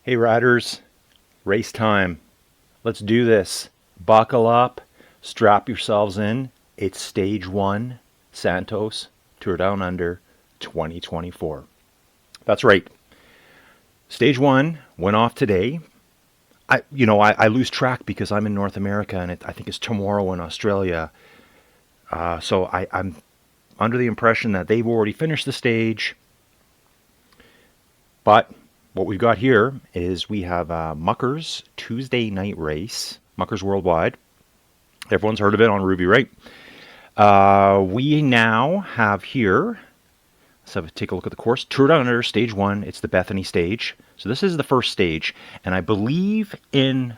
Hey riders, race time. Let's do this. Buckle up, strap yourselves in. It's stage 1, Santos, Tour Down Under 2024. That's right. Stage 1 went off today. I lose track because I'm in North America and I think it's tomorrow in Australia. So I'm under the impression that they've already finished the stage. But what we've got here is we have Muckers Tuesday night race, MuckersWorldwide. Everyone's heard of it on Rouvy, right? We now have here, let's take a look at the course. Tour Down Under, stage 1. It's the Bethany stage. So this is the first stage. And I believe in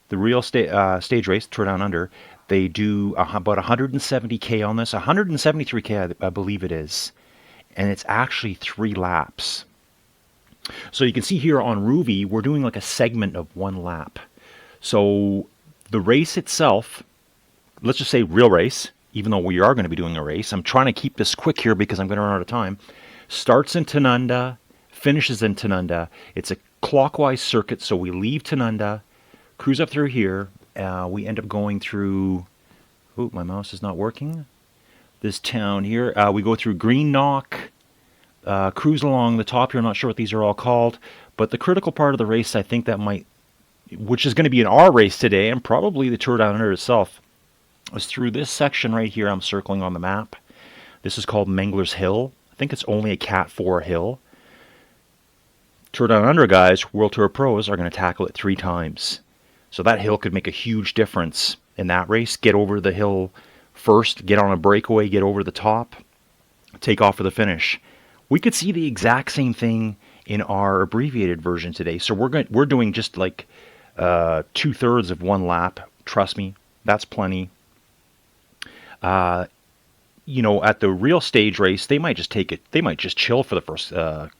the real stage race, Tour Down Under, they do about 170K on this. 173K, I believe it is. And it's actually 3 laps. So you can see here on Rouvy, we're doing like a segment of 1 lap. So the race itself, let's just say real race, even though we are going to be doing a race. I'm trying to keep this quick here because I'm going to run out of time. Starts in Tanunda, finishes in Tanunda. It's a clockwise circuit, so we leave Tanunda, cruise up through here. We end up going through, oh, my mouse is not working. This town here. We go through Green Knock, cruise along the top here. I'm not sure what these are all called, but the critical part of the race, I think that might, which is going to be in our race today, and probably the Tour Down Under itself, was through this section right here I'm circling on the map. This is called Mengler's Hill. I think it's only a Cat 4 hill. Tour Down Under guys, World Tour pros, are going to tackle it 3 times. So that hill could make a huge difference in that race. Get over the hill first, get on a breakaway, get over the top, take off for the finish. We could see the exact same thing in our abbreviated version today. So we're doing just like 2/3 of 1 lap. Trust me, that's plenty. At the real stage race, they might just take it. They might just chill for the first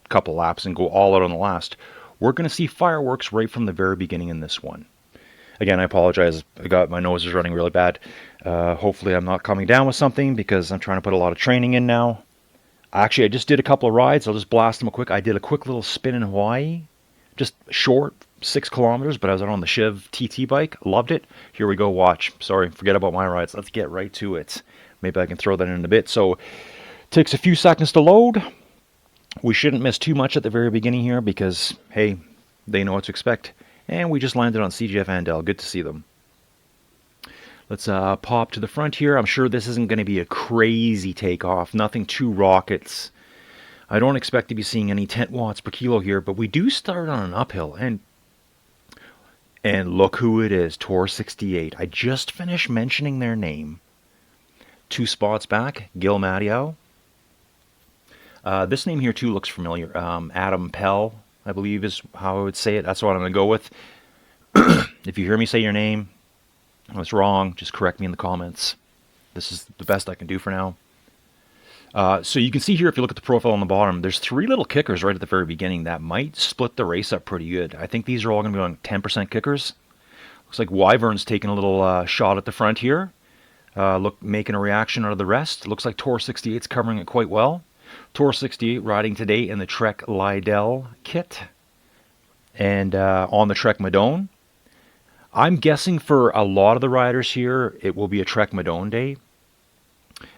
couple laps and go all out on the last. We're going to see fireworks right from the very beginning in this one. Again, I apologize. My nose is running really bad. Hopefully, I'm not coming down with something because I'm trying to put a lot of training in now. Actually, I just did a couple of rides. I'll just blast them quick. I did a quick little spin in Hawaii. Just short, 6 kilometers, but I was out on the Shiv TT bike. Loved it. Here we go, watch. Sorry, forget about my rides. Let's get right to it. Maybe I can throw that in a bit. So, takes a few seconds to load. We shouldn't miss too much at the very beginning here because, hey, they know what to expect. And we just landed on CGF Andel. Good to see them. Let's pop to the front here. I'm sure this isn't going to be a crazy takeoff. Nothing too rockets. I don't expect to be seeing any 10 watts per kilo here, but we do start on an uphill. And look who it is, Tor 68. I just finished mentioning their name. 2 spots back, Gil Mattiau. This name here too looks familiar. Adam Pell, I believe is how I would say it. That's what I'm going to go with. If you hear me say your name, I was wrong, just correct me in the comments. This is the best I can do for now. So you can see here, if you look at the profile on the bottom, there's 3 little kickers right at the very beginning that might split the race up pretty good. I think these are all going to be on 10% kickers. Looks like Wyvern's taking a little shot at the front here. Making a reaction out of the rest. Looks like Tor 68's covering it quite well. Tor 68 riding today in the Trek Liddell kit. And on the Trek Madone. I'm guessing for a lot of the riders here, it will be a Trek Madone day.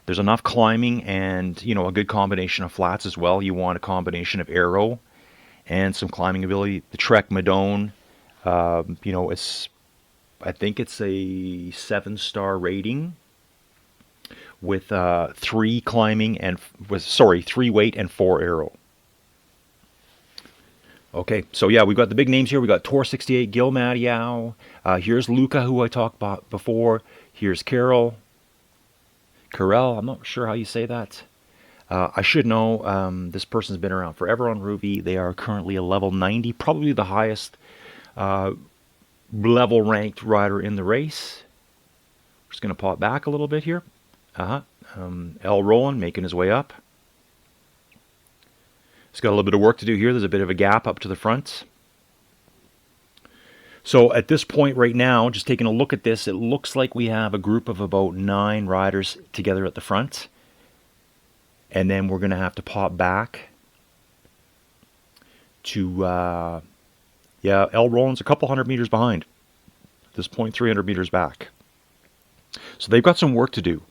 There's enough climbing and, a good combination of flats as well. You want a combination of aero and some climbing ability. The Trek Madone, I think it's a 7-star rating with 3 climbing and 3 weight and 4 aero. Okay, so yeah, we've got the big names here. We got Tor 68, Gil Mattiau. Here's Luca, who I talked about before. Here's Carol. I'm not sure how you say that. I should know. This person's been around forever on Rouvy. They are currently a level 90, probably the highest level ranked rider in the race. Just going to pop back a little bit here. L. Roland making his way up. He's got a little bit of work to do here. There's a bit of a gap up to the front. So at this point right now, just taking a look at this, it looks like we have a group of about 9 riders together at the front. And then we're going to have to pop back to Yeah, L Roland's a couple hundred meters behind. At this point, 300 meters back. So they've got some work to do.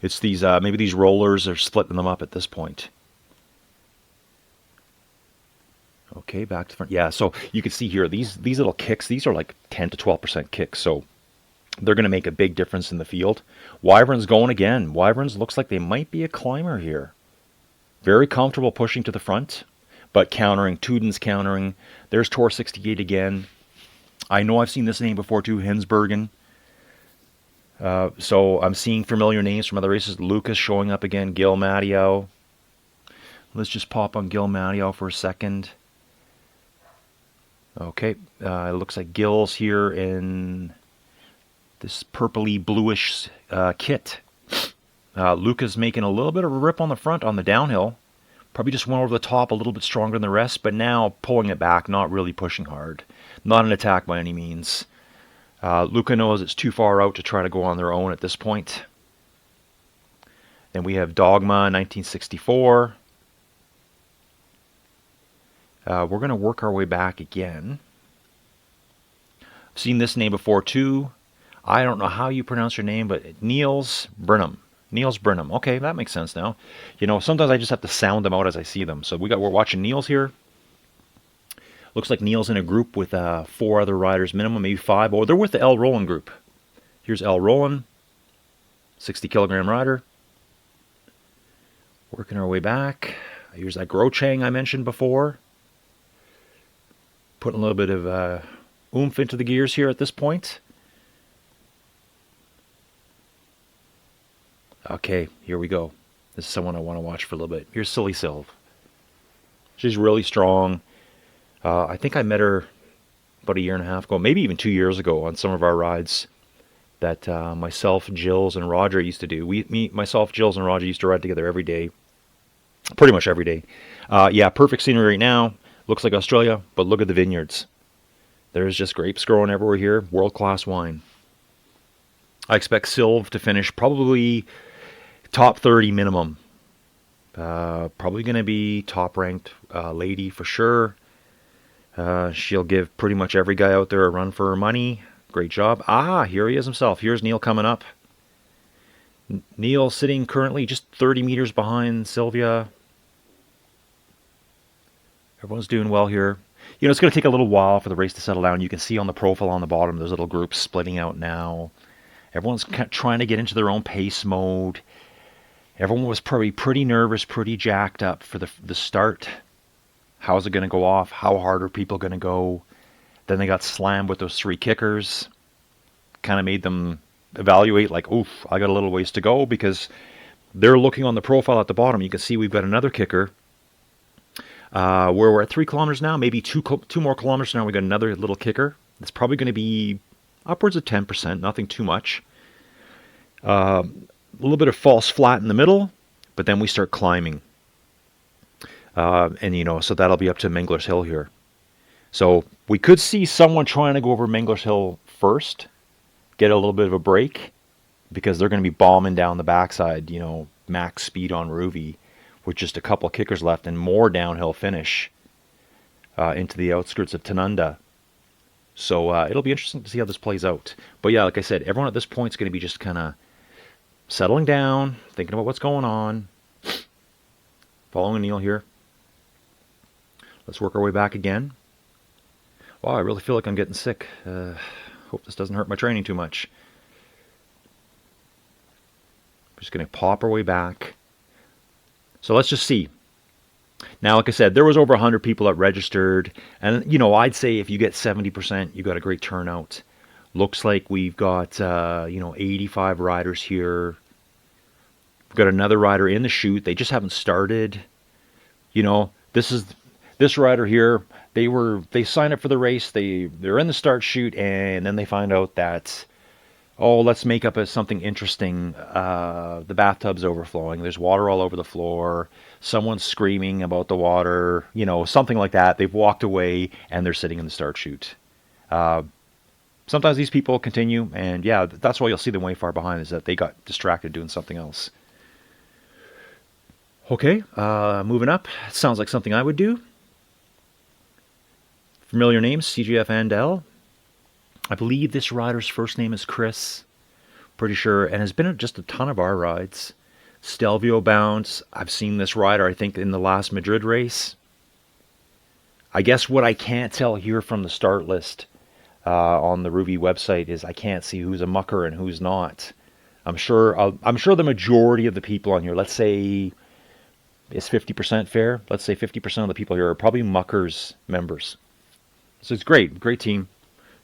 It's these, maybe these rollers are splitting them up at this point. Okay, back to the front. Yeah, so you can see here, these little kicks, these are like 10 to 12% kicks, so they're going to make a big difference in the field. Wyvern's going again. Wyvern's looks like they might be a climber here. Very comfortable pushing to the front, but countering. Tuden's countering. There's Tor 68 again. I know I've seen this name before too, Hensbergen. So I'm seeing familiar names from other races. Lucas showing up again. Gil Matteo. Let's just pop on Gil Matteo for a second. Okay, it looks like Gil's here in this purpley bluish kit. Lucas making a little bit of a rip on the front on the downhill. Probably just went over the top a little bit stronger than the rest, but now pulling it back, not really pushing hard. Not an attack by any means. Luca knows it's too far out to try to go on their own at this point. Then we have Dogma 1964. We're going to work our way back again. I've seen this name before too. I don't know how you pronounce your name, but Niels Burnham. Niels Burnham. Okay, that makes sense now. You know, sometimes I just have to sound them out as I see them. So we're watching Niels here. Looks like Niels in a group with 4 other riders minimum, maybe 5. Oh, they're with the L Roland group. Here's L Roland, 60 kilogram rider. Working our way back. Here's that Grochang I mentioned before. Putting a little bit of oomph into the gears here at this point. Okay, here we go. This is someone I want to watch for a little bit. Here's Silly Sylv. She's really strong. I think I met her about 1.5 years ago, maybe even 2 years ago on some of our rides that myself, Jills, and Roger used to do. Myself, Jills, and Roger used to ride together every day. Pretty much every day. Yeah, perfect scenery right now. Looks like Australia, but look at the vineyards. There's just grapes growing everywhere here. World-class wine. I expect Sylv to finish probably top 30 minimum. Probably going to be top-ranked lady for sure. She'll give pretty much every guy out there a run for her money. Great job. Here he is himself. Here's Neil coming up. Neil sitting currently just 30 meters behind Sylvia. Everyone's doing well here. You know, it's going to take a little while for the race to settle down. You can see on the profile on the bottom, there's little groups splitting out now. Everyone's trying to get into their own pace mode. Everyone was probably pretty nervous, pretty jacked up for the start. How's it going to go off? How hard are people going to go? Then they got slammed with those 3 kickers. Kind of made them evaluate like, oof, I got a little ways to go, because they're looking on the profile at the bottom. You can see we've got another kicker. Where we're at 3 kilometers now, maybe 2 more kilometers now, we got another little kicker. It's probably going to be upwards of 10%, nothing too much. A little bit of false flat in the middle, but then we start climbing. And, you know, so that'll be up to Mengler's Hill here. So we could see someone trying to go over Mengler's Hill first, get a little bit of a break, because they're going to be bombing down the backside, you know, max speed on Rouvy, with just a couple of kickers left and more downhill finish into the outskirts of Tanunda. So it'll be interesting to see how this plays out. But yeah, like I said, everyone at this point is going to be just kind of settling down, thinking about what's going on. Following Neil here. Let's work our way back again. Wow, I really feel like I'm getting sick. Hope this doesn't hurt my training too much. We're just going to pop our way back. So let's just see. Now, like I said, there was over 100 people that registered. And, you know, I'd say if you get 70%, you got a great turnout. Looks like we've got, 85 riders here. We've got another rider in the chute. They just haven't started. You know, this rider here, they signed up for the race. They're in the start chute, and then they find out that, oh, let's make up something interesting. The bathtub's overflowing. There's water all over the floor. Someone's screaming about the water. You know, something like that. They've walked away, and they're sitting in the start chute. Sometimes these people continue, and yeah, that's why you'll see them way far behind, is that they got distracted doing something else. Okay, moving up. Sounds like something I would do. Familiar names, CGF Andel. I believe this rider's first name is Chris. Pretty sure, and has been at just a ton of our rides. Stelvio Bounce. I've seen this rider, I think, in the last Madrid race. I guess what I can't tell here from the start list on the Rouvy website is I can't see who's a mucker and who's not. I'm sure the majority of the people on here, let's say it's 50% fair. Let's say 50% of the people here are probably Muckers members. So it's great team.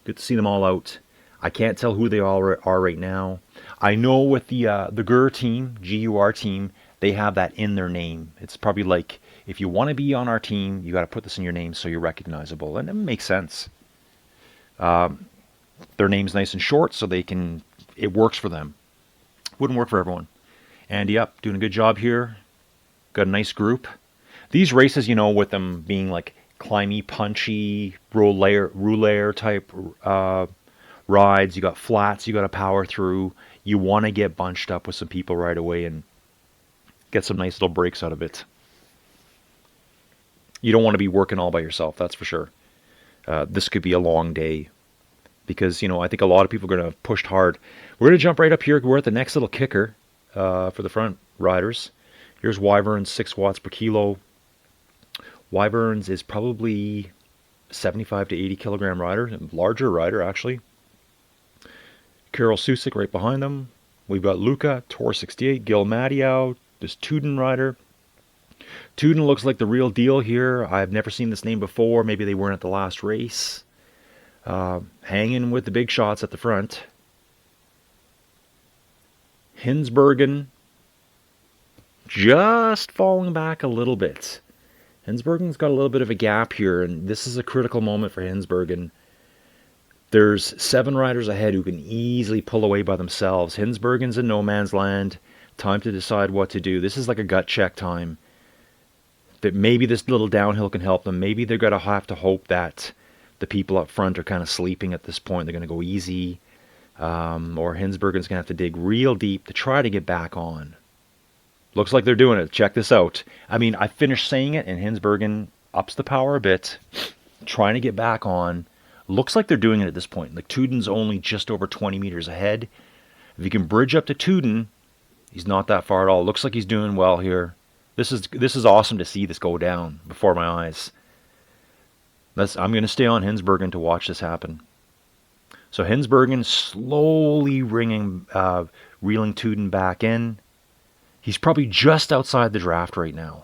Good to see them all out. I can't tell who they all are right now. I know with the GUR team, GUR team, they have that in their name. It's probably like, if you want to be on our team, you got to put this in your name so you're recognizable, and it makes sense. Their name's nice and short, so it works for them. Wouldn't work for everyone. Andy up, doing a good job here. Got a nice group. These races, with them being like climby, punchy, rouleur type rides, you got flats you got to power through. You want to get bunched up with some people right away and get some nice little breaks out of it. You don't want to be working all by yourself, that's for sure. This could be a long day because, I think a lot of people are going to have pushed hard. We're going to jump right up here. We're at the next little kicker for the front riders. Here's Wyvern's 6 watts per kilo. Wyvern's is probably 75 to 80 kilogram rider, larger rider actually. Carol Susik right behind them. We've got Luca, Tor 68, Gil Madiow, this Tuden rider. Tuden looks like the real deal here. I've never seen this name before. Maybe they weren't at the last race. Hanging with the big shots at the front. Hinsbergen just falling back a little bit. Hinsbergen's got a little bit of a gap here, and this is a critical moment for Hinsbergen. There's 7 riders ahead who can easily pull away by themselves. Hinsbergen's in no man's land. Time to decide what to do. This is like a gut check time. That maybe this little downhill can help them. Maybe they're going to have to hope that the people up front are kind of sleeping at this point. They're going to go easy. Or Hinsbergen's going to have to dig real deep to try to get back on. Looks like they're doing it. Check this out. I finished saying it, and Hinsbergen ups the power a bit, trying to get back on. Looks like they're doing it at this point. Like Tuden's only just over 20 meters ahead. If you can bridge up to Tuden, he's not that far at all. Looks like he's doing well here. This is awesome to see this go down before my eyes. I'm going to stay on Hinsbergen to watch this happen. So Hinsbergen slowly reeling Tuden back in. He's probably just outside the draft right now.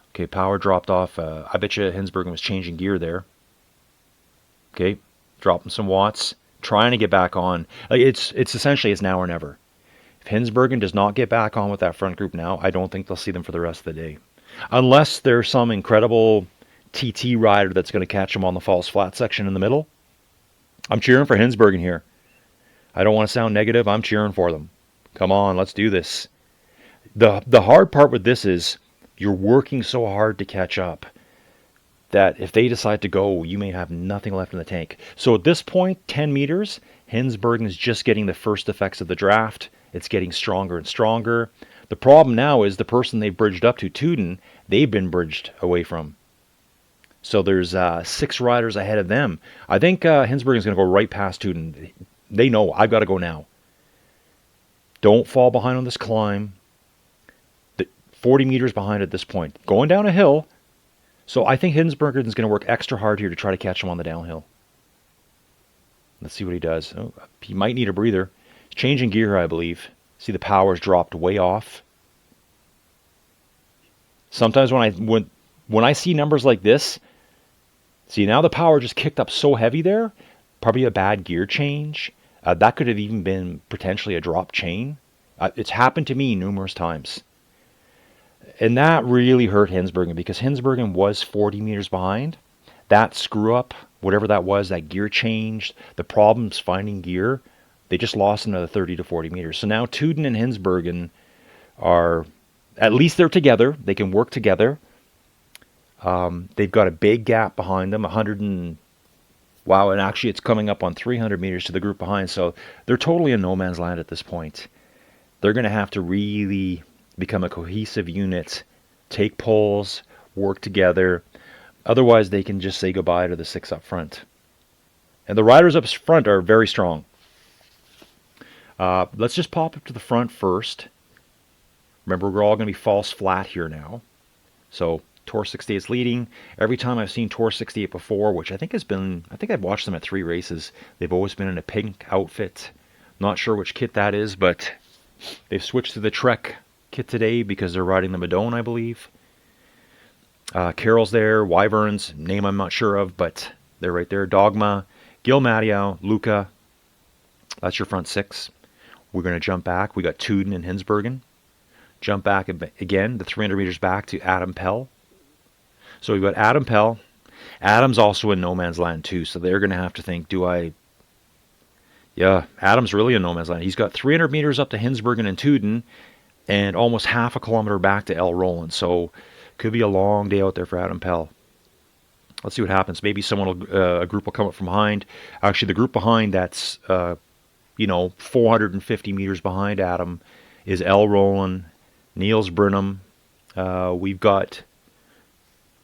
Okay, power dropped off. I bet you Hinsbergen was changing gear there. Okay, dropping some watts, trying to get back on. It's essentially it's now or never. If Hinsbergen does not get back on with that front group now, I don't think they'll see them for the rest of the day. Unless there's some incredible TT rider that's going to catch them on the false flat section in the middle. I'm cheering for Hinsbergen here. I don't want to sound negative. I'm cheering for them. Come on, let's do this. The hard part with this is you're working so hard to catch up that if they decide to go, you may have nothing left in the tank. So at this point, 10 meters, Hinsbergen is just getting the first effects of the draft. It's getting stronger and stronger. The problem now is the person they've bridged up to, Tuden, they've been bridged away from. So there's 6 riders ahead of them. I think Hinsbergen's going to go right past Tuden. They know, I've got to go now. Don't fall behind on this climb. 40 meters behind at this point. Going down a hill. So I think Hinsbergen's going to work extra hard here to try to catch him on the downhill. Let's see what he does. Oh, he might need a breather. He's changing gear, I believe. See the power's dropped way off. Sometimes when I see numbers like this, see now the power just kicked up so heavy there. Probably a bad gear change. That could have even been potentially a drop chain. It's happened to me numerous times. And that really hurt Hinsbergen because Hinsbergen was 40 meters behind. That screw up, whatever that was, that gear changed, the problems finding gear, they just lost another 30 to 40 meters. So now Tuden and Hinsbergen are, at least they're together. They can work together. They've got a big gap behind them, 100 and, wow, and actually it's coming up on 300 meters to the group behind. So they're totally in no man's land at this point. They're going to have to really become a cohesive unit, take polls, work together. Otherwise, they can just say goodbye to the 6 up front. And the riders up front are very strong. Let's just pop up to the front first. Remember, we're all going to be false flat here now. So Tour 68 is leading. Every time I've seen Tour 68 before, which I think I've watched them at 3 races, they've always been in a pink outfit. Not sure which kit that is, but they've switched to the Trek kit today because they're riding the Madone, I believe. Carroll's there, Wyverns, name I'm not sure of, but they're right there. Dogma, Gil Mattiau, Luca. That's your front 6. We're going to jump back. We got Tuden and Hinsbergen. Jump back again, the 300 meters back to Adam Pell. So we've got Adam Pell. Adam's also in no man's land too, so they're going to have to think, Yeah, Adam's really in no man's land. He's got 300 meters up to Hinsbergen and Tuden and almost half a kilometer back to El Roland. So could be a long day out there for Adam Pell. Let's see what happens. Maybe a group will come up from behind. Actually, the group behind that's 450 meters behind Adam is El Roland, Niels Brenham. We've got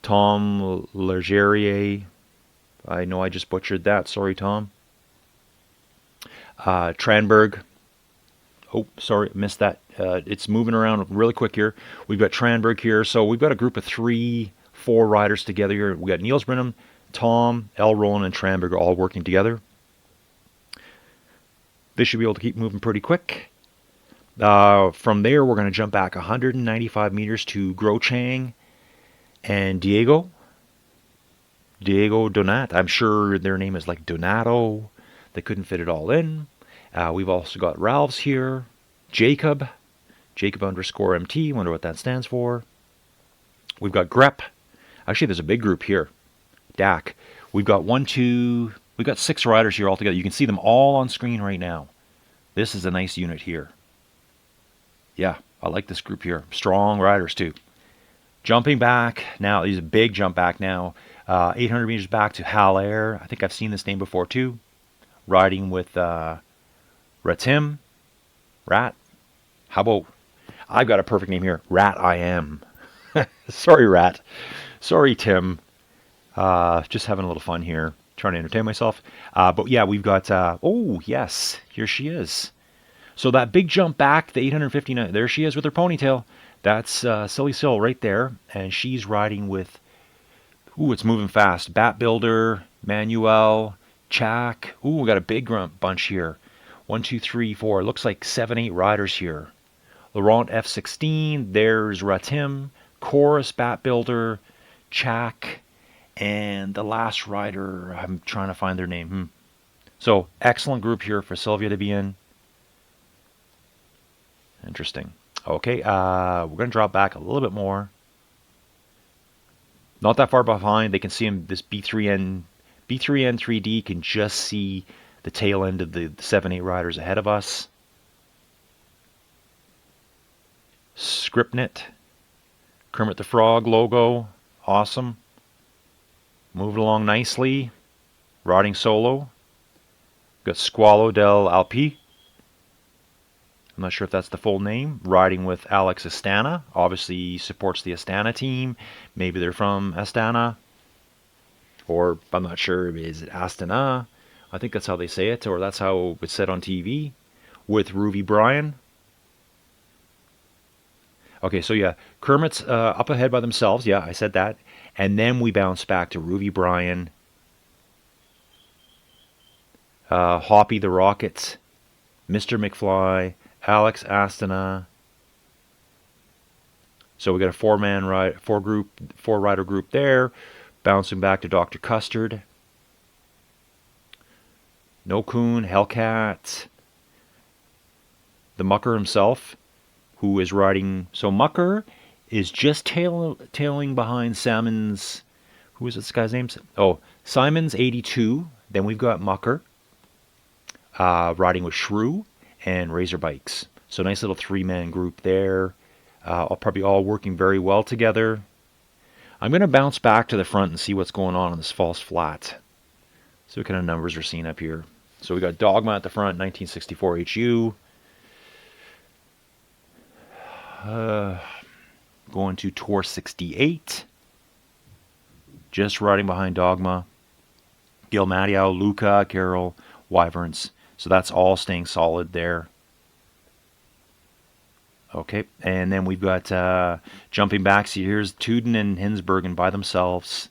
Tom Legerier. I know I just butchered that. Sorry, Tom. Tranberg. Oh, sorry, missed that. It's moving around really quick here. We've got Tranberg here. So we've got a group of 3-4 riders together here. We got Niels Brenham, Tom, El Roland, and Tranberg all working together. They should be able to keep moving pretty quick. From there, we're going to jump back 195 meters to Grochang and Diego Donat. I'm sure their name is like Donato. They couldn't fit it all in. We've also got Ralphs here. Jacob _MT. Wonder what that stands for. We've got Grep. Actually, there's a big group here. Dak. We've got 6 riders here all together. You can see them all on screen right now. This is a nice unit here. Yeah, I like this group here. Strong riders too. Jumping back now. He's a big jump back now. 800 meters back to Haller. I think I've seen this name before too. Riding with Ratim. Rat. How about, I've got a perfect name here. Rat I am. Sorry, Rat. Sorry, Tim. Just having a little fun here. Trying to entertain myself. But yeah, we've got, oh yes, here she is. So that big jump back, the 859, there she is with her ponytail. That's Silly Sil right there. And she's riding with, it's moving fast. Bat Builder, Manuel, Chak. We got a big bunch here. 1, 2, 3, 4. Looks like 7, 8 riders here. Laurent F16. There's Ratim, Chorus, Bat Builder, Chak, and the last rider. I'm trying to find their name. So excellent group here for Sylvia to be in. Interesting. Okay, we're going to drop back a little bit more. Not that far behind. They can see him. This B3N 3D can just see the tail end of the 7, 8 riders ahead of us. Scriptnet. Kermit the Frog logo. Awesome. Moving along nicely. Riding solo. Got Squalo del Alpi. I'm not sure if that's the full name. Riding with Alex Astana. Obviously he supports the Astana team. Maybe they're from Astana. Or I'm not sure. Is it Astana? I think that's how they say it. Or that's how it's said on TV. With Rouvy Bryan. Okay, so yeah. Kermit's up ahead by themselves. Yeah, I said that. And then we bounce back to Rouvy Bryan. Hoppy the Rockets. Mr. McFly. Alex Astana. So we got a 4-rider group there. Bouncing back to Dr. Custard. No Coon, Hellcat. The Mucker himself, who is riding. So Mucker is just tailing behind Simon's. Who is this guy's name? Oh, Simon's 82. Then we've got Mucker riding with Shrew and Razor Bikes. So nice little 3-man group there. Probably all working very well together. I'm going to bounce back to the front and see what's going on this false flat. So what kind of numbers we're seeing up here. So we got Dogma at the front, 1964 HU. Going to Tour 68. just riding behind Dogma, Gil Mattiau, Luca, Carroll, Wyverns. So that's all staying solid there. Okay, and then we've got jumping back. So here's Tuden and Hinsbergen by themselves.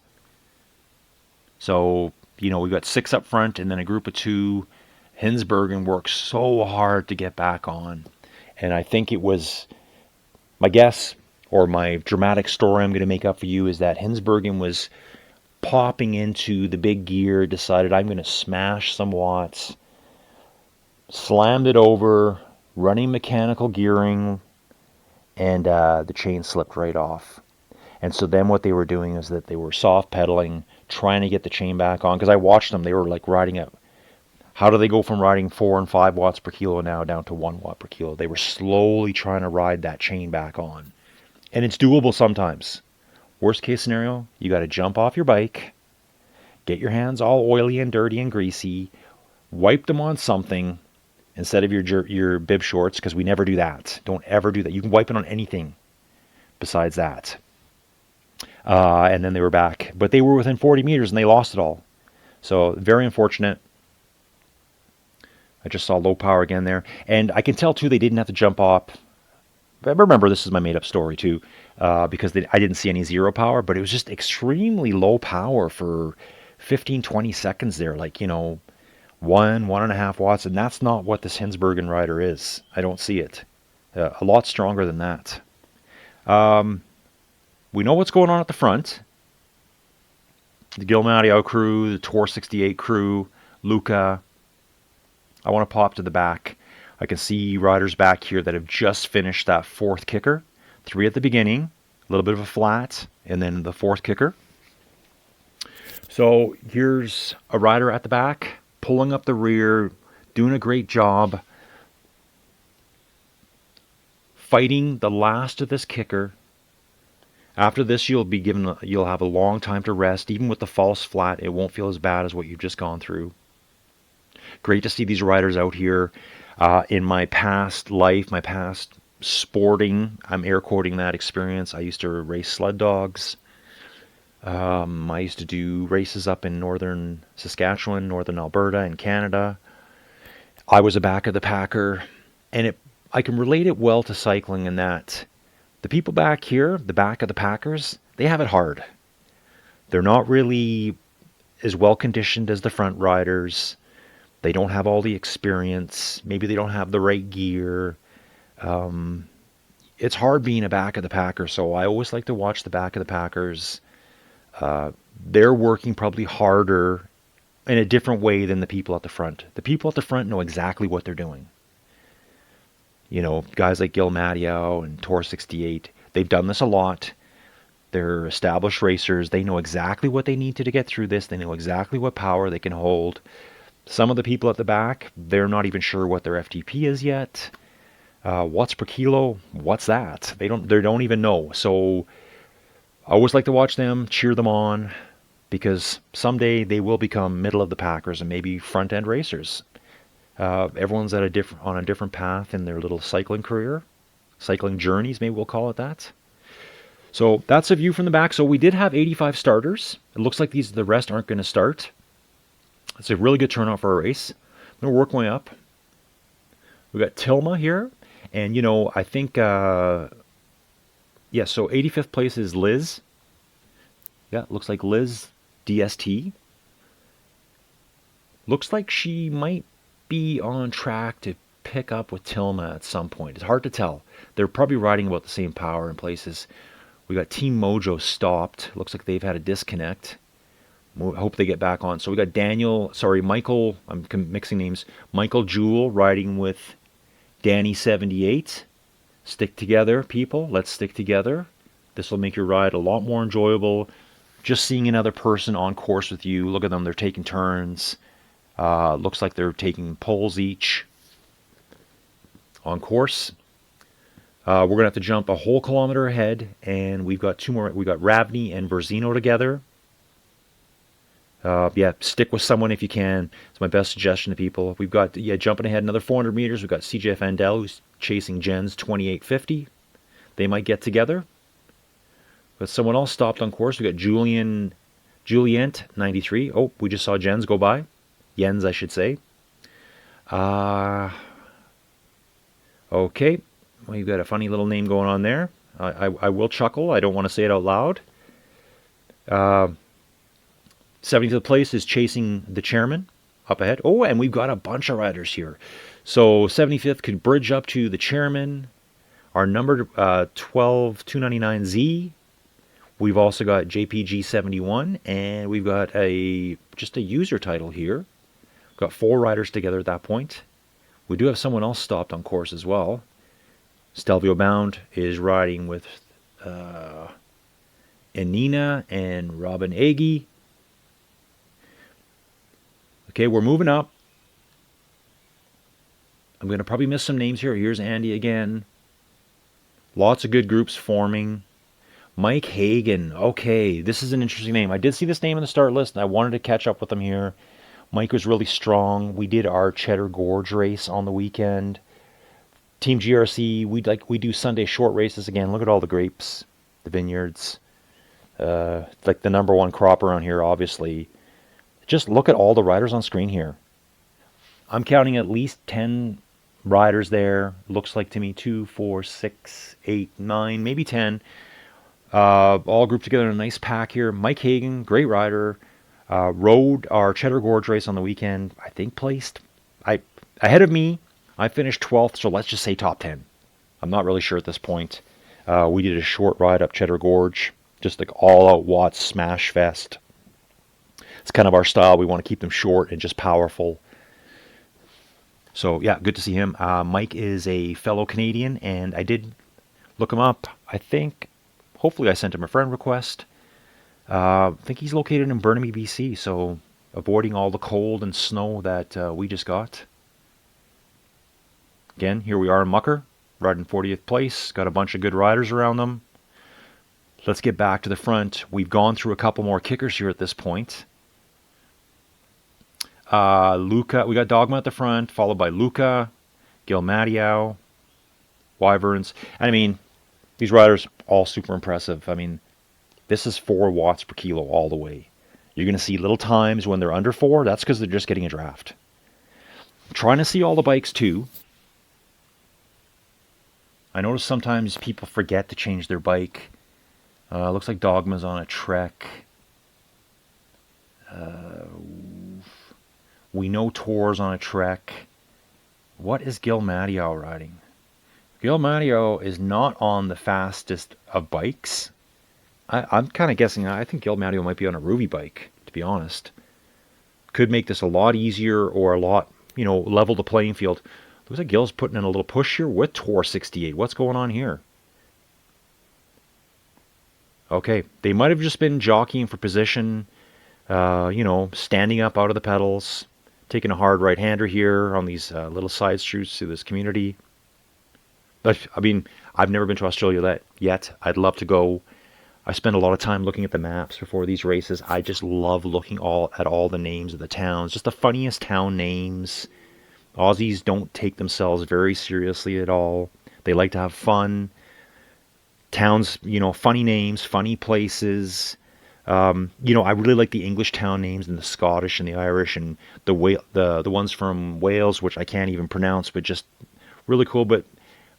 So, you know, we've got 6 up front and then a group of 2. Hinsbergen worked so hard to get back on. And I think it was, my guess, or my dramatic story I'm going to make up for you, is that Hinsbergen was popping into the big gear, decided I'm going to smash some watts, slammed it over, running mechanical gearing, and the chain slipped right off. And so then what they were doing is that they were soft pedaling, trying to get the chain back on. Because I watched them, they were like riding it. How do they go from riding 4 and 5 watts per kilo now down to 1 watt per kilo? They were slowly trying to ride that chain back on. And it's doable sometimes. Worst case scenario, you got to jump off your bike, get your hands all oily and dirty and greasy, wipe them on something instead of your bib shorts, because we never do that. Don't ever do that. You can wipe it on anything besides that. And then they were back. But they were within 40 meters and they lost it all. So very unfortunate. I just saw low power again there. And I can tell, too, they didn't have to jump off. But remember, this is my made-up story, too, because I didn't see any zero power. But it was just extremely low power for 15, 20 seconds there. Like, you know, 1.5 watts. And that's not what this Hinsbergen rider is. I don't see it. A lot stronger than that. We know what's going on at the front. The Gil Mattiau crew, the Tor 68 crew, Luca. I want to pop to the back. I can see riders back here that have just finished that 4th kicker. 3 at the beginning, a little bit of a flat, and then the 4th kicker. So here's a rider at the back, pulling up the rear, doing a great job, fighting the last of this kicker. After this, you'll have a long time to rest. Even with the false flat, it won't feel as bad as what you've just gone through. Great to see these riders out here. In my past life, my past sporting, I'm air quoting that experience, I used to race sled dogs. I used to do races up in northern Saskatchewan, northern Alberta, and Canada. I was a back of the packer, and I can relate it well to cycling in that the people back here, the back of the packers, they have it hard. They're not really as well conditioned as the front riders. They don't have all the experience. Maybe they don't have the right gear. It's hard being a back of the packer, so I always like to watch the back of the packers. They're working probably harder in a different way than the people at the front. The people at the front know exactly what they're doing. You know, guys like Gil Mattiau and Tor 68, they've done this a lot. They're established racers. They know exactly what they need to get through this. They know exactly what power they can hold. Some of the people at the back, they're not even sure what their FTP is yet. Watts per kilo, what's that? They don't even know. So I always like to watch them, cheer them on, because someday they will become middle of the packers and maybe front end racers. Everyone's on a different path in their little cycling career, cycling journeys, maybe we'll call it that. So that's a view from the back. So we did have 85 starters. It looks like the rest aren't going to start. It's a really good turnout for a race. I'm going to work my way up. We got Tilma here, and you know, I think so 85th place is Liz. Yeah, looks like Liz DST. Looks like she might be on track to pick up with Tilma at some point. It's hard to tell. They're probably riding about the same power in places. We got Team Mojo stopped. Looks like they've had a disconnect. Hope they get back on. So we got Michael, I'm mixing names. Michael Jewell riding with Danny 78. Stick together, people. Let's stick together. This will make your ride a lot more enjoyable. Just seeing another person on course with you. Look at them. They're taking turns. Looks like they're taking poles each on course. We're going to have to jump a whole kilometer ahead, and we've got 2 more. We've got Ravney and Berzino together. Stick with someone if you can. It's my best suggestion to people. We've got, jumping ahead another 400 meters. We've got CJ Fandel, who's chasing Jen's 2850. They might get together. But someone else stopped on course. We've got Julian Julient 93. Oh, we just saw Jens go by. Jens, I should say. Okay, well, you've got a funny little name going on there. I will chuckle. I don't want to say it out loud. 75th place is Chasing the Chairman up ahead. Oh, and we've got a bunch of riders here. So 75th could bridge up to the Chairman. Our number 12299Z. We've also got JPG71, and we've got just a user title here. Got 4 riders together at that point. We do have someone else stopped on course as well. Stelvio Bound is riding with Enina and Robin Agee. Okay, we're moving up. I'm going to probably miss some names here. Here's Andy again. Lots of good groups forming. Mike Hagan. Okay, this is an interesting name. I did see this name in the start list, and I wanted to catch up with him here. Mike was really strong. We did our Cheddar Gorge race on the weekend. Team GRC, we do Sunday short races again. Look at all the grapes, the vineyards. Like the number one crop around here, obviously. Just look at all the riders on screen here. I'm counting at least 10 riders there. Looks like to me 2, 4, 6, 8, 9, maybe 10. All grouped together in a nice pack here. Mike Hagan, great rider. Rode our Cheddar Gorge race on the weekend. I think placed ahead of me. I finished 12th, so let's just say top 10. I'm not really sure at this point. We did a short ride up Cheddar Gorge, just like all-out Watts smash fest. It's kind of our style. We want to keep them short and just powerful. So yeah, good to see him. Mike is a fellow Canadian, and I did look him up. Hopefully I sent him a friend request. I think he's located in Burnaby, BC, so avoiding all the cold and snow that we just got. Again, here we are in Mucker, riding 40th place. Got a bunch of good riders around them. Let's get back to the front. We've gone through a couple more kickers here at this point. Luca, we got Dogma at the front, followed by Luca, Gil Mattiau, Wyverns. And I mean, these riders, all super impressive. I mean, this is 4 watts per kilo all the way. You're going to see little times when they're under 4. That's because they're just getting a draft. I'm trying to see all the bikes too. I notice sometimes people forget to change their bike. Looks like Dogma's on a Trek. We know Tor's on a Trek. What is Gil Mattiau riding? Gil Mattiau is not on the fastest of bikes. I'm kind of guessing. I think Gil Mattiau might be on a Rouvy bike, to be honest. Could make this a lot easier or a lot, level the playing field. Looks like Gil's putting in a little push here with Tor 68. What's going on here? Okay, they might have just been jockeying for position, standing up out of the pedals, taking a hard right-hander here on these little side streets to this community. But, I mean, I've never been to Australia yet. I'd love to go. I spend a lot of time looking at the maps before these races. I just love looking at all the names of the towns. Just the funniest town names. Aussies don't take themselves very seriously at all. They like to have fun. Towns, funny names, funny places. I really like the English town names and the Scottish and the Irish and the ones from Wales, which I can't even pronounce, but just really cool. But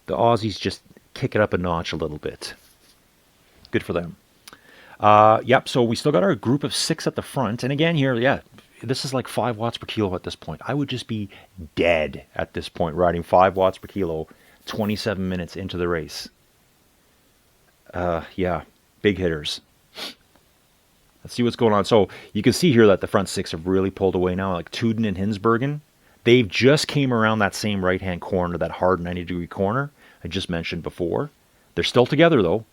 the Aussies just kick it up a notch a little bit. Good for them. Yep, so we still got our group of 6 at the front. And again here, yeah, this is like 5 watts per kilo at this point. I would just be dead at this point riding 5 watts per kilo 27 minutes into the race. Yeah, big hitters. Let's see what's going on. So you can see here that the front 6 have really pulled away now, like Tuden and Hinsbergen. They've just came around that same right-hand corner, that hard 90-degree corner I just mentioned before. They're still together, though.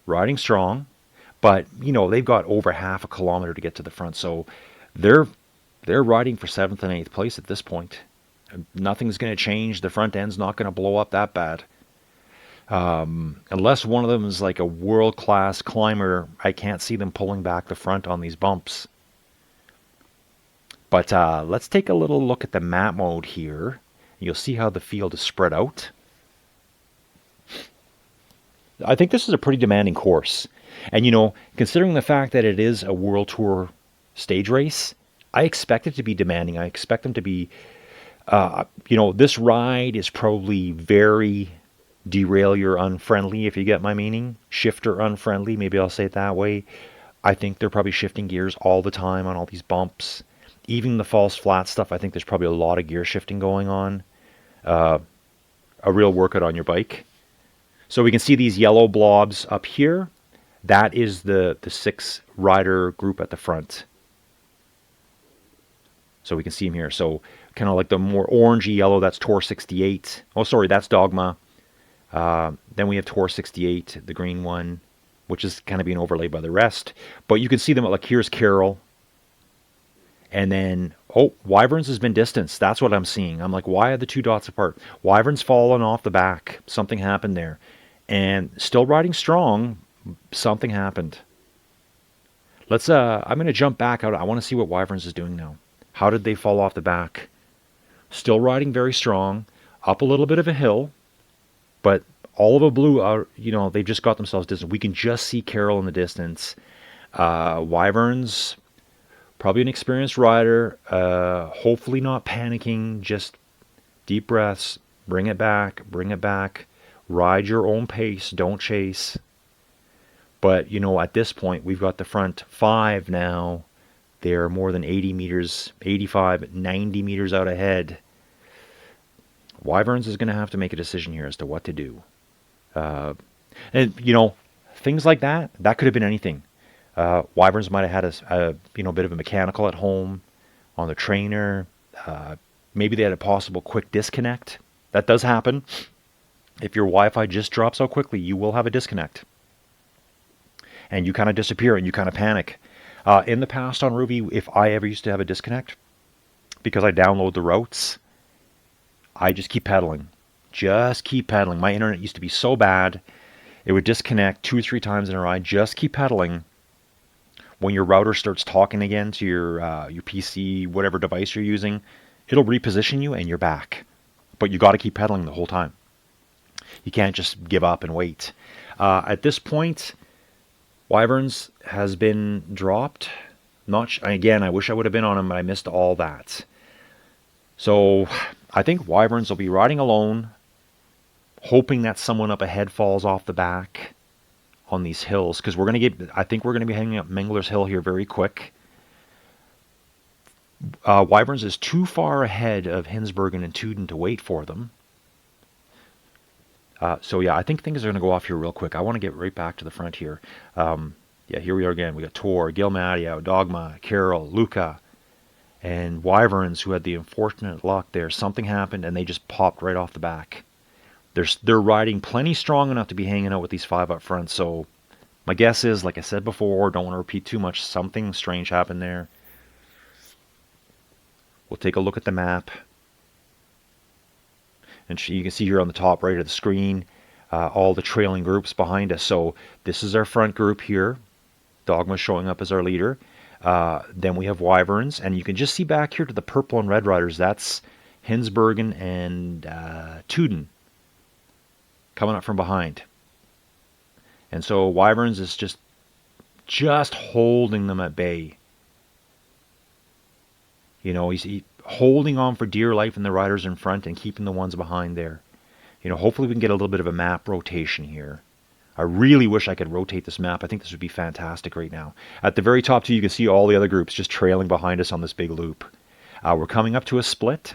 Riding strong. But, they've got over half a kilometer to get to the front. So they're riding for 7th and 8th place at this point. Nothing's going to change. The front end's not going to blow up that bad. Unless one of them is like a world-class climber, I can't see them pulling back the front on these bumps. But let's take a little look at the map mode here. You'll see how the field is spread out. I think this is a pretty demanding course. And, considering the fact that it is a World Tour stage race, I expect it to be demanding. I expect them to be, this ride is probably very derailleur unfriendly, if you get my meaning. Shifter unfriendly, maybe I'll say it that way. I think they're probably shifting gears all the time on all these bumps. Even the false flat stuff, I think there's probably a lot of gear shifting going on. A real workout on your bike. So we can see these yellow blobs up here. That is the 6-rider group at the front. So we can see them here. So kind of like the more orangey yellow, that's Tour 68. Oh, sorry, that's Dogma. Then we have Tour 68, the green one, which is kind of being overlaid by the rest. But you can see them, like here's Carroll. And then, Wyverns has been distanced. That's what I'm seeing. I'm like, why are the two dots apart? Wyverns fallen off the back. Something happened there. And still riding strong, something happened. I'm going to jump back out. I want to see what Wyverns is doing now. How did they fall off the back? Still riding very strong. Up a little bit of a hill. But all of a blue, they've just got themselves distant. We can just see Carroll in the distance. Wyverns, probably an experienced rider. Hopefully not panicking. Just deep breaths. Bring it back. Bring it back. Ride your own pace. Don't chase. But, at this point, we've got the front 5 now. They're more than 80 meters, 85, 90 meters out ahead. Wyverns is going to have to make a decision here as to what to do. And, things like that could have been anything. Wyverns might have had a bit of a mechanical at home on the trainer. Maybe they had a possible quick disconnect. That does happen. If your Wi-Fi just drops so quickly, you will have a disconnect. And you kind of disappear and you kind of panic. In the past on Rouvy, if I ever used to have a disconnect, because I download the routes, I just keep pedaling. Just keep pedaling. My internet used to be so bad, it would disconnect 2 or 3 times in a ride. Just keep pedaling. When your router starts talking again to your PC, whatever device you're using, it'll reposition you and you're back. But you got to keep pedaling the whole time. You can't just give up and wait. At this point, Wyverns has been dropped. Again, I wish I would have been on him, but I missed all that. So I think Wyverns will be riding alone, hoping that someone up ahead falls off the back on these hills, because I think we're going to be hanging up Mengler's Hill here very quick. Wyverns is too far ahead of Hinsbergen and Tuden to wait for them. So yeah, I think things are going to go off here real quick. I want to get right back to the front here. Here we are again. We got Tor, Gilmadio, Dogma, Carroll, Luca, and Wyverns, who had the unfortunate luck there. Something happened and they just popped right off the back. They're riding plenty strong enough to be hanging out with these 5 up front. So my guess is, like I said before, don't want to repeat too much. Something strange happened there. We'll take a look at the map. And you can see here on the top right of the screen, all the trailing groups behind us. So this is our front group here. Dogma showing up as our leader. Then we have Wyverns. And you can just see back here to the purple and red riders. That's Hinsbergen and Tuden coming up from behind. And so Wyverns is just holding them at bay. He's holding on for dear life in the riders in front and keeping the ones behind there. Hopefully we can get a little bit of a map rotation here. I really wish I could rotate this map. I think this would be fantastic right now. At the very top too, you can see all the other groups just trailing behind us on this big loop. We're coming up to a split.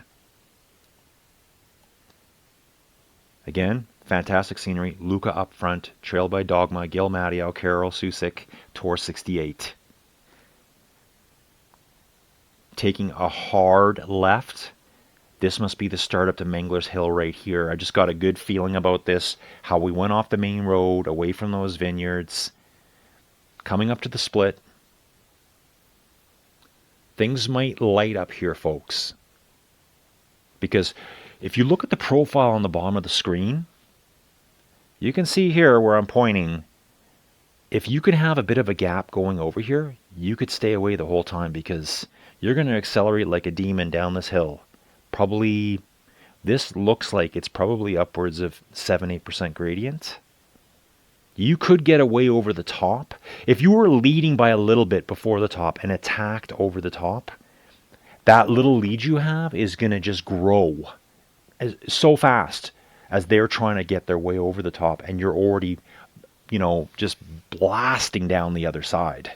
Again, fantastic scenery. Luca up front, trailed by Dogma, Gilmadio, Carroll, Susik, Tor 68. Taking a hard left. This must be the start up to Mangler's Hill right here. I just got a good feeling about this. How we went off the main road, away from those vineyards. Coming up to the split. Things might light up here, folks. Because if you look at the profile on the bottom of the screen, you can see here where I'm pointing. If you could have a bit of a gap going over here, you could stay away the whole time, because you're going to accelerate like a demon down this hill. Probably, this looks like it's probably upwards of 7-8% gradient. You could get away over the top. If you were leading by a little bit before the top and attacked over the top, that little lead you have is going to just grow so fast as they're trying to get their way over the top, and you're already, just blasting down the other side.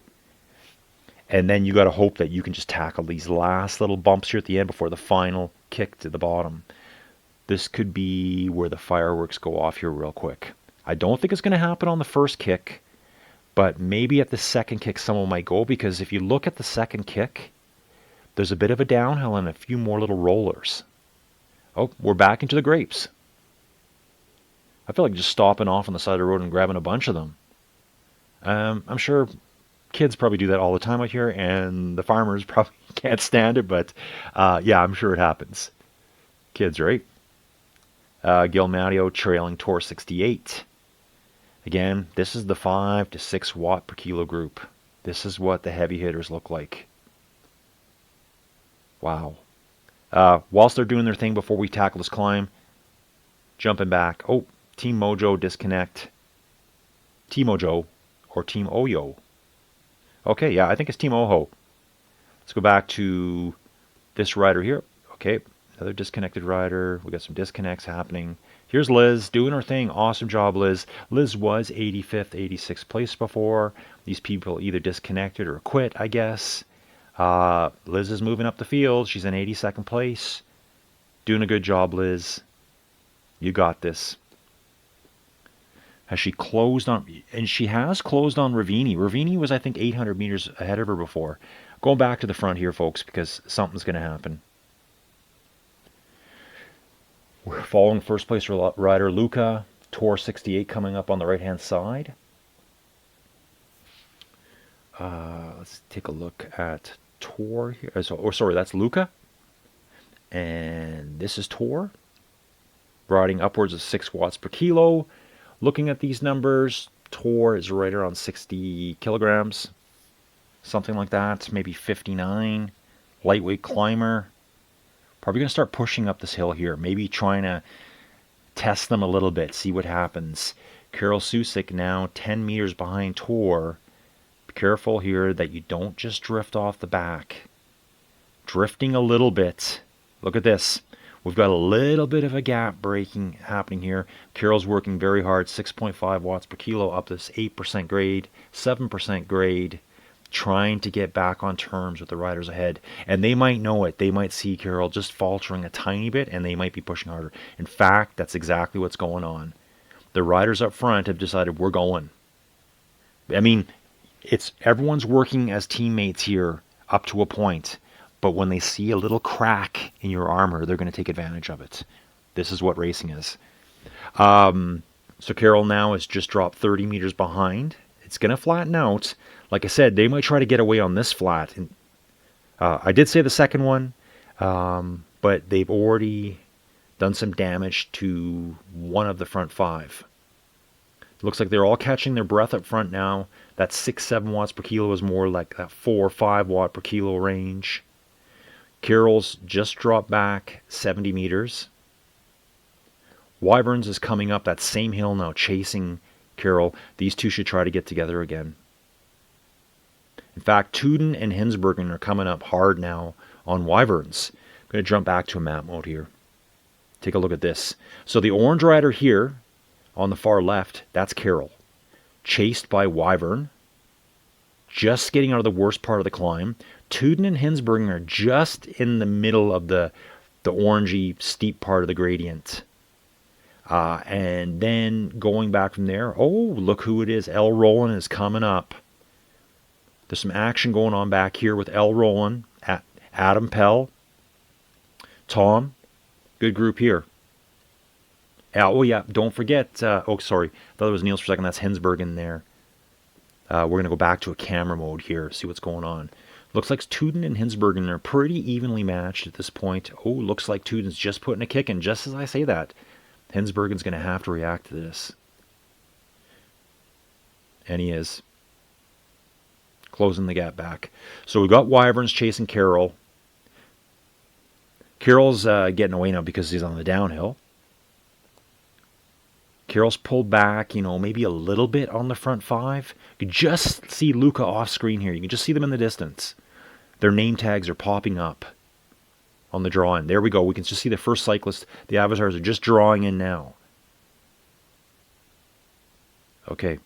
And then you got to hope that you can just tackle these last little bumps here at the end before the final kick to the bottom. This could be where the fireworks go off here real quick. I don't think it's going to happen on the first kick, but maybe at the second kick someone might go, because if you look at the second kick, there's a bit of a downhill and a few more little rollers. Oh, we're back into the grapes. I feel like just stopping off on the side of the road and grabbing a bunch of them. I'm sure kids probably do that all the time out here, and the farmers probably can't stand it, but yeah, I'm sure it happens. Kids, right? Gil Matteo trailing Tor 68. Again, this is the 5 to 6 watt per kilo group. This is what the heavy hitters look like. Wow. Whilst they're doing their thing before we tackle this climb, jumping back. Oh, Team Mojo disconnect. Team Mojo or Team Oyo. Okay, yeah, I think it's Team Oho. Let's go back to this rider here. Okay, another disconnected rider. We got some disconnects happening. Here's Liz doing her thing. Awesome job, Liz. Liz was 85th, 86th place before. These people either disconnected or quit, I guess. Liz is moving up the field. She's in 82nd place. Doing a good job, Liz. You got this. Has she closed on... And she has closed on Rouvy. Rouvy was, I think, 800 meters ahead of her before. Going back to the front here, folks, because something's going to happen. We're following first place rider Luca, Tor 68 coming up on the right-hand side. Let's take a look at Tor here. Sorry, that's Luca. And this is Tor. Riding upwards of 6 watts per kilo. Looking at these numbers, Tor is right around 60 kilograms. Something like that, maybe 59. Lightweight climber. Probably going to start pushing up this hill here. Maybe trying to test them a little bit, see what happens. Carol Susik now 10 meters behind Tor. Be careful here that you don't just drift off the back. Drifting a little bit. Look at this. We've got a little bit of a gap breaking happening here. Carol's working very hard. 6.5 watts per kilo up this 8% grade, 7% grade. Trying to get back on terms with the riders ahead. And they might know it. They might see Carol just faltering a tiny bit, and they might be pushing harder. In fact, that's exactly what's going on. The riders up front have decided we're going. I mean, everyone's working as teammates here up to a point. But when they see a little crack in your armor, they're going to take advantage of it. This is what racing is. So Carol now has just dropped 30 meters behind. It's going to flatten out. Like I said, they might try to get away on this flat. And, I did say the second one, but they've already done some damage to one of the front 5. It looks like they're all catching their breath up front now. That 6-7 watts per kilo is more like that 4-5 watt per kilo range. Carol's just dropped back 70 meters. Wyverns is coming up that same hill now, chasing Carol. These two should try to get together again. In fact, Tuden and Hinsbergen are coming up hard now on Wyverns. I'm going to jump back to a map mode here. Take a look at this. So the orange rider here on the far left, that's Carol. Chased by Wyvern. Just getting out of the worst part of the climb. Tuden and Hinsbergen are just in the middle of the orangey steep part of the gradient. And then going back from there, oh, look who it is. L. Rowland is coming up. There's some action going on back here with L. Rowland, Adam Pell, Tom. Good group here. Oh, yeah, don't forget. Sorry. I thought it was Niels for a second. That's Hinsbergen there. We're going to go back to a camera mode here, see what's going on. Looks like Tuden and Hinsbergen are pretty evenly matched at this point. Oh, looks like Tuden's just putting a kick in. Just as I say that, Hinsbergen's going to have to react to this. And he is. Closing the gap back. So we've got Wyverns chasing Carol. Carol's getting away now because he's on the downhill. Carroll's pulled back, maybe a little bit on the front five. You can just see Luca off screen here. You can just see them in the distance. Their name tags are popping up on the draw-in. There we go. We can just see the first cyclist. The avatars are just drawing in now. Okay.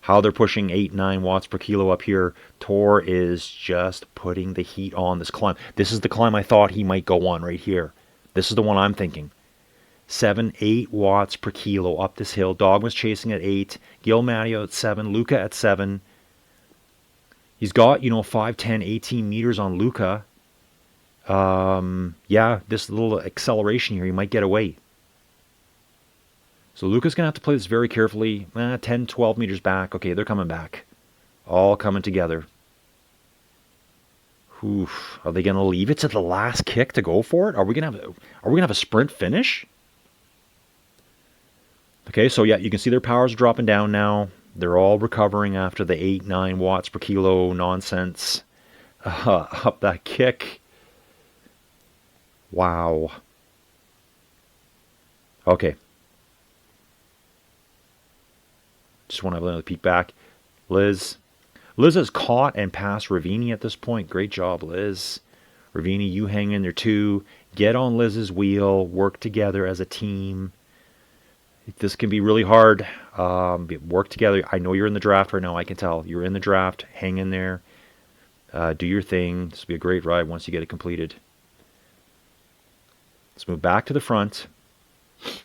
How they're pushing 8-9 watts per kilo up here. Tor is just putting the heat on this climb. This is the climb I thought he might go on right here. This is the one I'm thinking. 7-8 watts per kilo up this hill. Dogma's chasing at 8. Gil Matteo at 7. Luca at 7. He's got, 5, 10, 18 meters on Luca. Yeah, this little acceleration here, he might get away. So Luca's going to have to play this very carefully. 10, 12 meters back. Okay, they're coming back. All coming together. Oof. Are they going to leave it to the last kick to go for it? Are we going to have a sprint finish? Okay, so yeah, you can see their powers are dropping down now. They're all recovering after the 8-9 watts per kilo nonsense. Up that kick. Wow. Okay. Just want to have another peek back. Liz. Liz has caught and passed Rouvy at this point. Great job, Liz. Rouvy, you hang in there too. Get on Liz's wheel. Work together as a team. This can be really hard. Work together. I know you're in the draft right now. I can tell. You're in the draft. Hang in there. Do your thing. This will be a great ride once you get it completed. Let's move back to the front. We've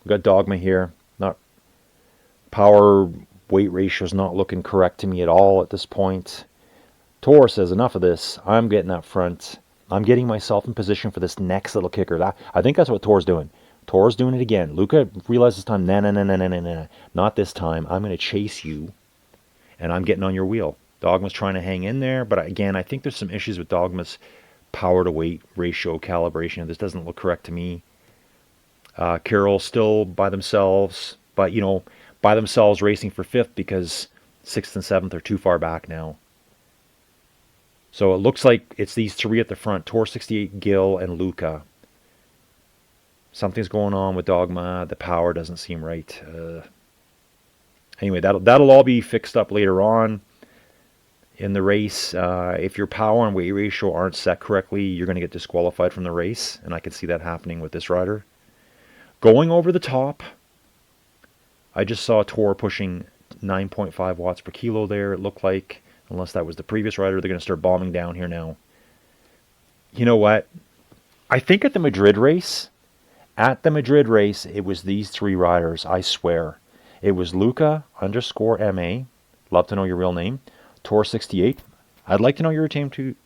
got Dogma here. Not power weight ratio is not looking correct to me at all at this point. Tor says enough of this. I'm getting up front. I'm getting myself in position for this next little kicker. I think that's what Tor's doing. Tor's doing it again. Luca realized this time, nah. Not this time. I'm going to chase you, and I'm getting on your wheel. Dogma's trying to hang in there, but again, I think there's some issues with Dogma's power to weight ratio calibration. This doesn't look correct to me. Carroll still by themselves, but by themselves racing for 5th because 6th and 7th are too far back now. So it looks like it's these three at the front, Tor 68, Gil, and Luca. Something's going on with Dogma. The power doesn't seem right. Anyway, that'll all be fixed up later on in the race. If your power and weight ratio aren't set correctly, you're going to get disqualified from the race, and I can see that happening with this rider. Going over the top, I just saw Tor pushing 9.5 watts per kilo there, it looked like. Unless that was the previous rider, they're going to start bombing down here now. You know what? I think at the Madrid race, it was these three riders, I swear. It was Luca _MA, love to know your real name, Tor 68, I'd like to know your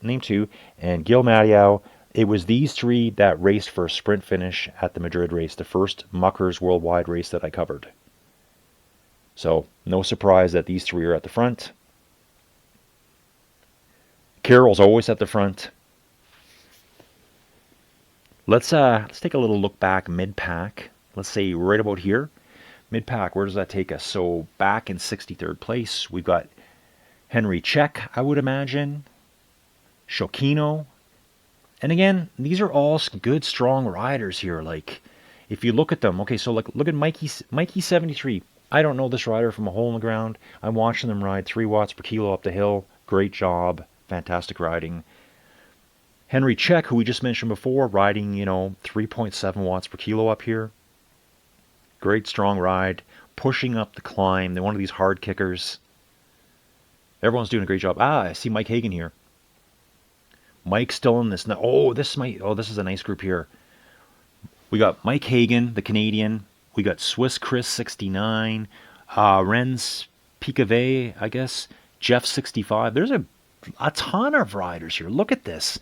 name too, and Gil Matteo. It was these three that raced for a sprint finish at the Madrid race, the first MuckersWorldwide race that I covered. So, no surprise that these three are at the front. Carroll's always at the front. Let's take a little look back mid-pack. Let's say right about here. Mid-pack, where does that take us? So back in 63rd place, we've got Henry Czech, I would imagine. Shokino. And again, these are all good, strong riders here. Like, if you look at them, okay, so like look at Mikey 73. I don't know this rider from a hole in the ground. I'm watching them ride 3 watts per kilo up the hill. Great job. Fantastic riding. Henry Czech, who we just mentioned before, riding, 3.7 watts per kilo up here. Great strong ride. Pushing up the climb. They're one of these hard kickers. Everyone's doing a great job. I see Mike Hagan here. Mike's still in this. This is a nice group here. We got Mike Hagan, the Canadian. We got Swiss Chris 69. Renz Picave, I guess. Jeff 65. There's a ton of riders here. Look at this.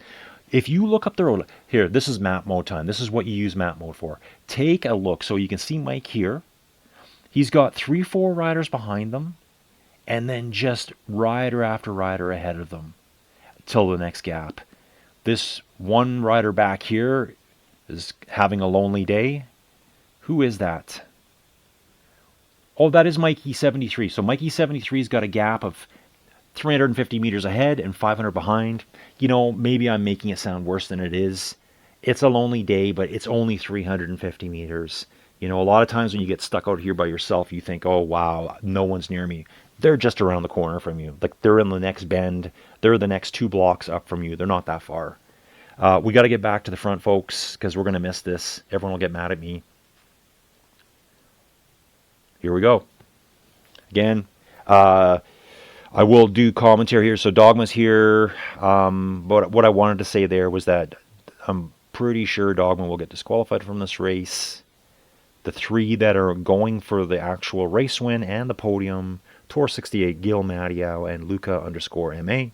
If you look up the road, here, this is map mode time. This is what you use map mode for. Take a look. So you can see Mike here. He's got 3-4 riders behind them, and then just rider after rider ahead of them till the next gap. This one rider back here is having a lonely day. Who is that? Oh, that is Mikey 73. So Mikey 73's got a gap of 350 meters ahead and 500 behind. Maybe I'm making it sound worse than it is. It's a lonely day, but it's only 350 meters. You know, a lot of times when you get stuck out here by yourself, you think, oh, wow, no one's near me. They're just around the corner from you. Like they're in the next bend. They're the next 2 blocks up from you. They're not that far. We got to get back to the front, folks, because we're going to miss this. Everyone will get mad at me. Here we go. Again, I will do commentary here. So Dogma's here. But what I wanted to say there was that I'm pretty sure Dogma will get disqualified from this race. The 3 that are going for the actual race win and the podium, Tor 68, Gil Madiau, and Luca_MA.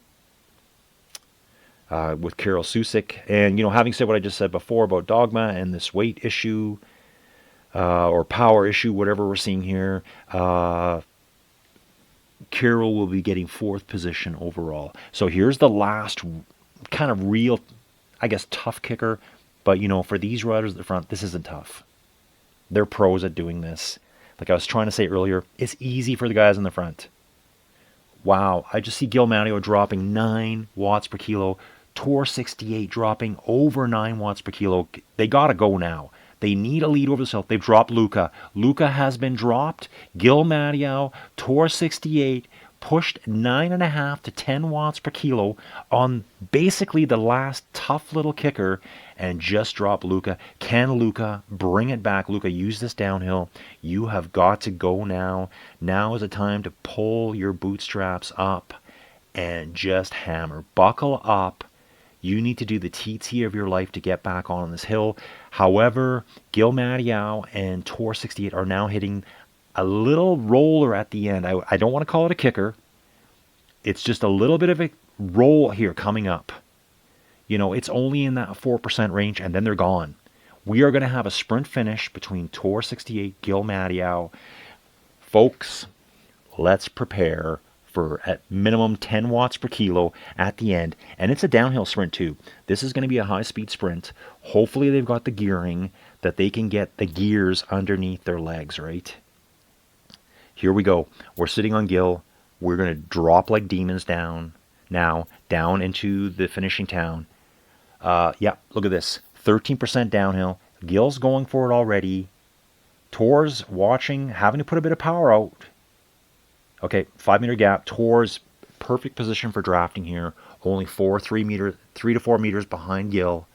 With Carol Susik. And, you know, having said what I just said before about Dogma and this weight issue, or power issue, whatever we're seeing here, Carol will be getting 4th position overall. So here's the last kind of real, I guess, tough kicker. But, you know, for these riders at the front, this isn't tough. They're pros at doing this. Like I was trying to say earlier, it's easy for the guys in the front. Wow, I just see Gil Madiau dropping 9 watts per kilo. Tor 68 dropping over 9 watts per kilo. They got to go now. They need a lead over the south. They've dropped Luca. Luca has been dropped. Gil Madiau, Tor 68, pushed 9.5 to 10 watts per kilo on basically the last tough little kicker and just dropped Luca. Can Luca bring it back? Luca, use this downhill. You have got to go now. Now is the time to pull your bootstraps up and just hammer. Buckle up. You need to do the TT of your life to get back on this hill. However, Gil Madiau and Tor 68 are now hitting a little roller at the end. I don't want to call it a kicker. It's just a little bit of a roll here coming up. You know, it's only in that 4% range, and then they're gone. We are going to have a sprint finish between Tor 68, Gil Madiau. Folks, let's prepare for at minimum 10 watts per kilo at the end. And it's a downhill sprint too. This is going to be a high-speed sprint. Hopefully they've got the gearing that they can get the gears underneath their legs, right? Here we go. We're sitting on Gil. We're going to drop like demons down into the finishing town. Yeah, look at this. 13% downhill. Gil's going for it already. Tor's watching, having to put a bit of power out. Okay, 5-meter gap. Tor's perfect position for drafting here. Only 3 to 4 meters behind Gil.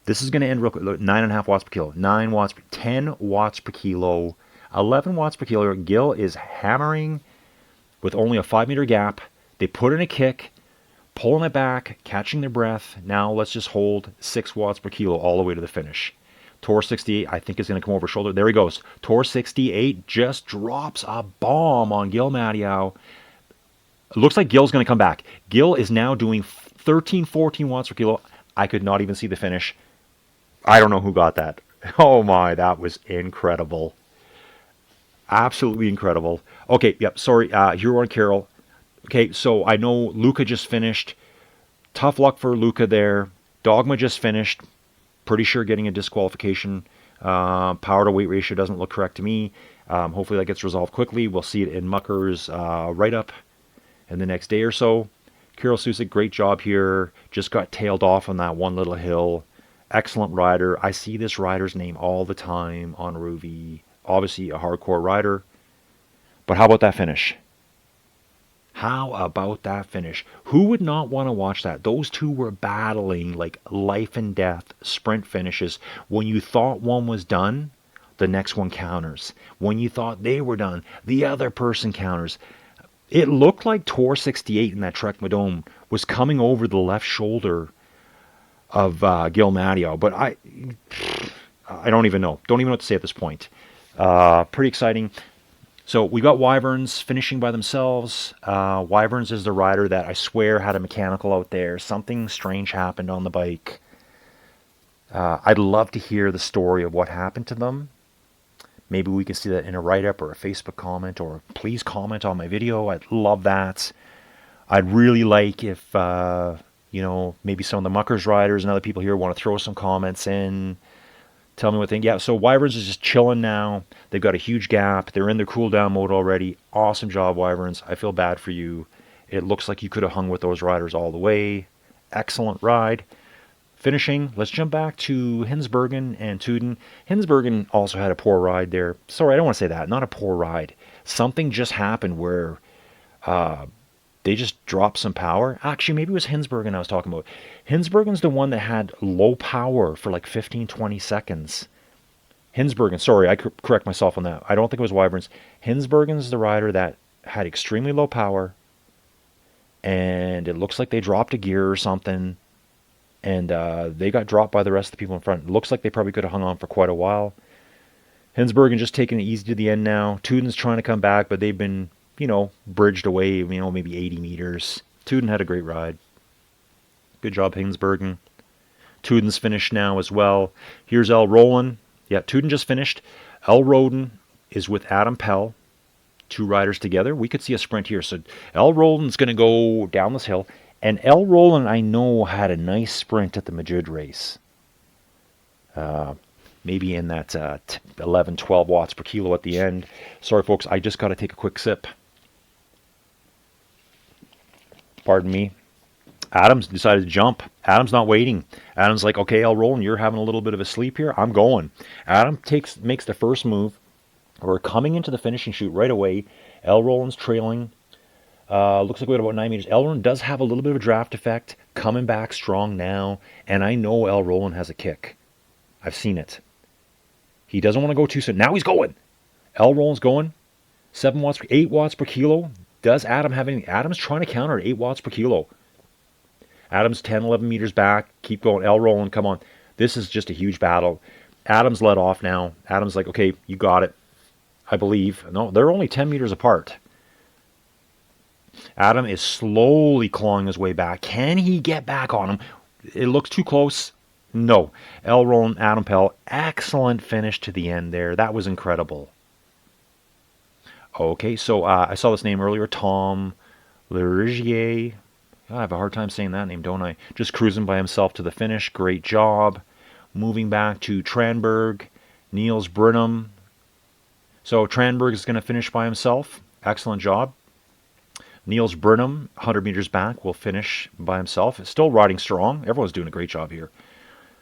This is going to end real quick. 9.5 watts per kilo. 9 watts, 10 watts per kilo. 11 watts per kilo. Gil is hammering with only a 5-meter gap. They put in a kick, pulling it back, catching their breath. Now let's just hold 6 watts per kilo all the way to the finish. Tor 68, I think, is going to come over shoulder. There he goes. Tor 68 just drops a bomb on Gil Madiau. It looks like Gil's going to come back. Gil is now doing 13, 14 watts per kilo. I could not even see the finish. I don't know who got that. Oh my, that was incredible. Absolutely incredible. Okay, yep, sorry. Here on Carol. Okay, so I know Luca just finished. Tough luck for Luca there. Dogma just finished. Pretty sure getting a disqualification. Power to weight ratio doesn't look correct to me. Hopefully that gets resolved quickly. We'll see it in Mucker's write-up in the next day or so. Carol Susik, great job here. Just got tailed off on that one little hill. Excellent rider. I see this rider's name all the time on Rouvy. Obviously a hardcore rider. But how about that finish? How about that finish? Who would not want to watch that? Those two were battling like life and death sprint finishes. When you thought one was done, the next one counters. When you thought they were done, the other person counters. It looked like Tor 68 in that Trek Madome was coming over the left shoulder of Gil Madiau. But I don't even know. Don't even know what to say at this point. Pretty exciting. So we got Wyverns finishing by themselves. Wyverns is the rider that I swear had a mechanical out there. Something strange happened on the bike. I'd love to hear the story of what happened to them. Maybe we can see that in a write-up or a Facebook comment, or please comment on my video. I'd love that. I'd really like if, maybe some of the Muckers riders and other people here want to throw some comments in. Tell me what they think. Yeah, so Wyverns is just chilling now. They've got a huge gap. They're in their cool down mode already. Awesome job, Wyverns. I feel bad for you. It looks like you could have hung with those riders all the way. Excellent ride. Finishing, let's jump back to Hinsbergen and Tuden. Hinsbergen also had a poor ride there. Sorry, I don't want to say that. Not a poor ride. Something just happened where they just dropped some power. Actually, maybe it was Hinsbergen I was talking about. Hinsbergen's the one that had low power for like 15, 20 seconds. Hinsbergen, sorry, I correct myself on that. I don't think it was Wyvern's. Hinsbergen's the rider that had extremely low power, and it looks like they dropped a gear or something. And they got dropped by the rest of the people in front. It looks like they probably could have hung on for quite a while. Hinsbergen just taking it easy to the end now. Tuden's trying to come back, but they've been, bridged away, maybe 80 meters. Tuden had a great ride. Good job, Hinsbergen. Tuden's finished now as well. Here's El Roland. Yeah, Tuden just finished. El Roden is with Adam Pell. 2 riders together. We could see a sprint here. So El Roland's going to go down this hill. And El Roland, I know, had a nice sprint at the Madrid race. Maybe in that 11, 12 watts per kilo at the end. Sorry, folks, I just got to take a quick sip. Pardon me. Adam's decided to jump. Adam's not waiting. Adam's like, okay, El Roland, you're having a little bit of a sleep here. I'm going. Adam makes the first move. We're coming into the finishing chute right away. El Roland's trailing. Looks like we got about 9 meters. El Roland does have a little bit of a draft effect. Coming back strong now. And I know El Roland has a kick. I've seen it. He doesn't want to go too soon. Now he's going. El Roland's going. 8 watts per kilo. Does Adam have any? Adam's trying to counter at 8 watts per kilo. Adam's 10, 11 meters back. Keep going. El Roland, come on. This is just a huge battle. Adam's let off now. Adam's like, okay, you got it. I believe. No, they're only 10 meters apart. Adam is slowly clawing his way back. Can he get back on him? It looks too close. No. El Roland, Adam Pell, excellent finish to the end there. That was incredible. Okay, so I saw this name earlier, Tom Lerigier. I have a hard time saying that name, don't I? Just cruising by himself to the finish. Great job. Moving back to Tranberg, Niels Brunham. So Tranberg is going to finish by himself. Excellent job. Niels Brunham, 100 meters back, will finish by himself. Still riding strong. Everyone's doing a great job here.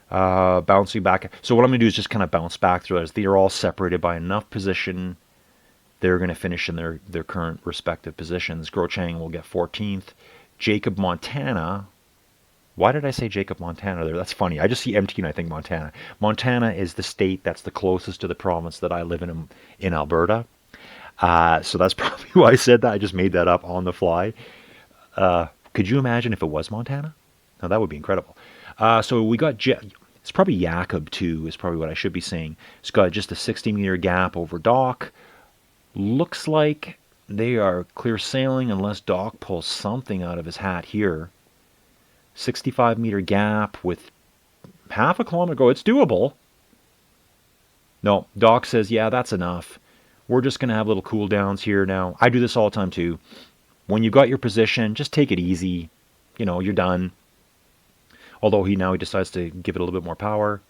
Bouncing back. So what I'm going to do is just kind of bounce back through those. They are all separated by enough position. They're going to finish in their current respective positions. Gro Chang will get 14th. Jacob Montana. Why did I say Jacob Montana there? That's funny. I just see MT and I think Montana. Montana is the state that's the closest to the province that I live in Alberta. So that's probably why I said that. I just made that up on the fly. Could you imagine if it was Montana? Now that would be incredible. So we got, it's probably Jakob too, is probably what I should be saying. It's got just a 60-meter gap over Doc. Looks like they are clear sailing unless Doc pulls something out of his hat here. 65-meter gap with half a kilometer to go. It's doable. No, Doc says, yeah, that's enough. We're just going to have little cool downs here now. I do this all the time too. When you've got your position, just take it easy. You're done. Although he decides to give it a little bit more power.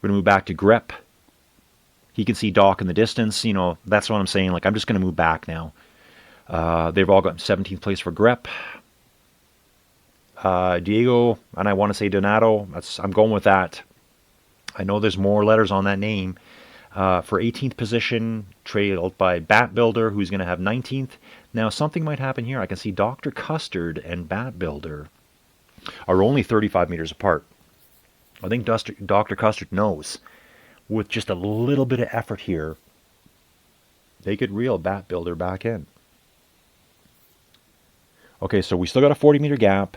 We're going to move back to grip. He can see Doc in the distance. That's what I'm saying. Like, I'm just going to move back now. They've all got 17th place for grip. Diego, and I want to say Donato. I'm going with that. I know there's more letters on that name. For 18th position, trailed by Bat Builder, who's going to have 19th. Now, something might happen here. I can see Dr. Custard and Bat Builder are only 35 meters apart. I think Dr. Custard knows. With just a little bit of effort here, they could reel Bat Builder back in. Okay, so we still got a 40-meter gap.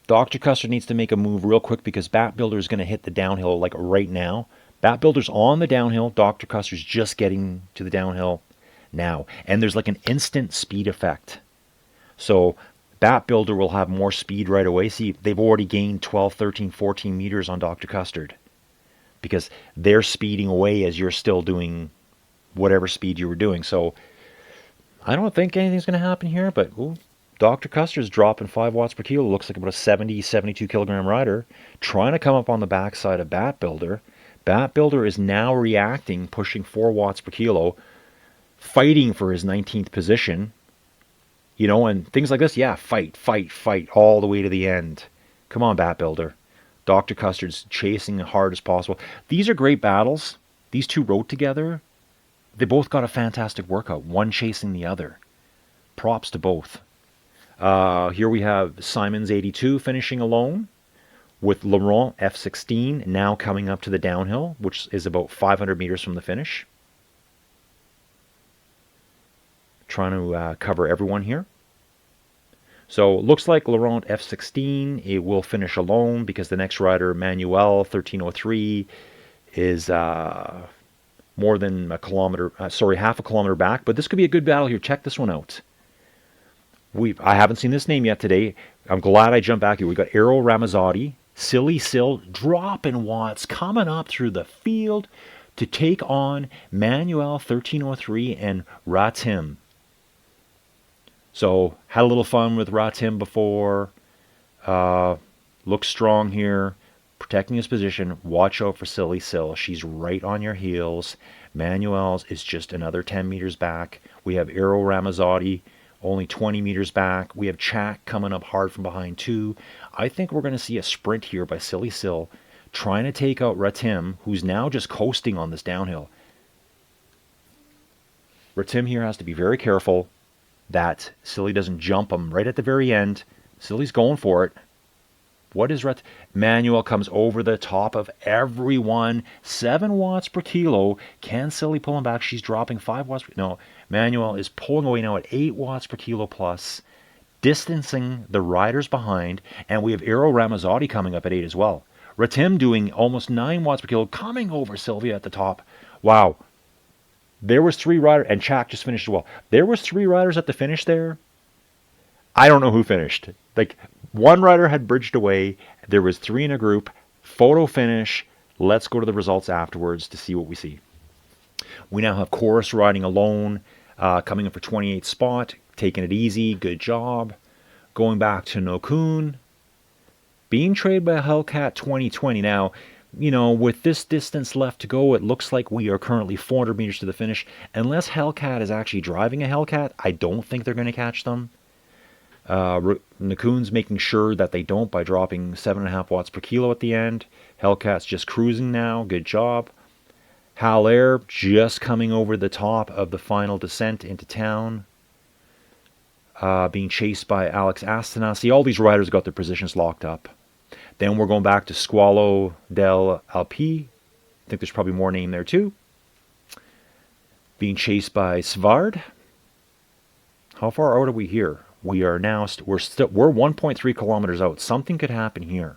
Dr. Custard needs to make a move real quick because Bat Builder is going to hit the downhill like right now. Bat Builder's on the downhill. Dr. Custard's just getting to the downhill now. And there's like an instant speed effect. So Bat Builder will have more speed right away. See, they've already gained 12, 13, 14 meters on Dr. Custard. Because they're speeding away as you're still doing whatever speed you were doing. So I don't think anything's going to happen here. But Dr. Custard's dropping 5 watts per kilo. Looks like about a 70, 72 kilogram rider. Trying to come up on the backside of Bat Builder. Bat Builder is now reacting, pushing 4 watts per kilo. Fighting for his 19th position. And things like this. Yeah, fight all the way to the end. Come on, Bat Builder. Dr. Custard's chasing as hard as possible. These are great battles. These two rode together. They both got a fantastic workout, one chasing the other. Props to both. Here we have Simon's 82 finishing alone, with Laurent F16 now coming up to the downhill, which is about 500 meters from the finish. Trying to cover everyone here. So it looks like Laurent F16, it will finish alone because the next rider, Manuel 1303, is more than a kilometer, half a kilometer back. But this could be a good battle here. Check this one out. I haven't seen this name yet today. I'm glad I jumped back here. We got Aero Ramazzotti, Silly Sil, dropping watts, coming up through the field to take on Manuel 1303 and Ratim. So, had a little fun with Ratim before. Looks strong here. Protecting his position. Watch out for Silly Sil. She's right on your heels. Manuel's is just another 10 meters back. We have Aero Ramazzotti only 20 meters back. We have Chak coming up hard from behind too. I think we're going to see a sprint here by Silly Sil trying to take out Ratim, who's now just coasting on this downhill. Ratim here has to be very careful that Silly doesn't jump him right at the very end. Silly's going for it. What is Manuel comes over the top of everyone. 7 watts per kilo. Can Silly pull him back? She's dropping 5 watts. No, Manuel is pulling away now at 8 watts per kilo plus, distancing the riders behind. And we have Aero Ramazzotti coming up at 8 as well. Ratim doing almost 9 watts per kilo, coming over Sylvia at the top. Wow. There was 3 riders, and Chak just finished as well. There was 3 riders at the finish there. I don't know who finished. Like, one rider had bridged away. There was 3 in a group. Photo finish. Let's go to the results afterwards to see what we see. We now have Chorus riding alone, coming in for 28th spot, taking it easy. Good job. Going back to Nokun. Being traded by Hellcat 2020. Now, you know, with this distance left to go, it looks like we are currently 400 meters to the finish. Unless Hellcat is actually driving a Hellcat, I don't think they're going to catch them. Nakun's making sure that they don't by dropping 7.5 watts per kilo at the end. Hellcat's just cruising now. Good job. Haller just coming over the top of the final descent into town. Being chased by Alex Astana. See, all these riders got their positions locked up. Then we're going back to Squalo del Alpi. I think there's probably more name there too. Being chased by Svard. How far out are we here? We are now we're 1.3 kilometers out. Something could happen here.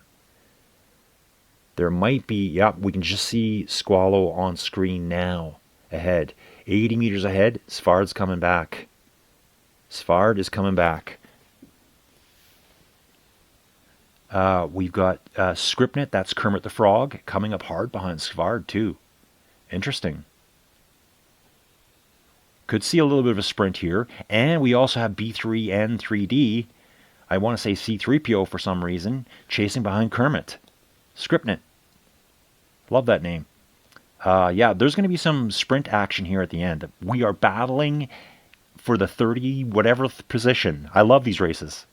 There might be, we can just see Squalo on screen now. Ahead. 80 meters ahead. Svard's coming back. Svard is coming back. We've got Scripnet, that's Kermit the Frog, coming up hard behind Svard too. Interesting. Could see a little bit of a sprint here. And we also have B3 and 3D. I want to say C3PO for some reason, chasing behind Kermit. Scripnet. Love that name. There's going to be some sprint action here at the end. We are battling for the 30 whatever position. I love these races.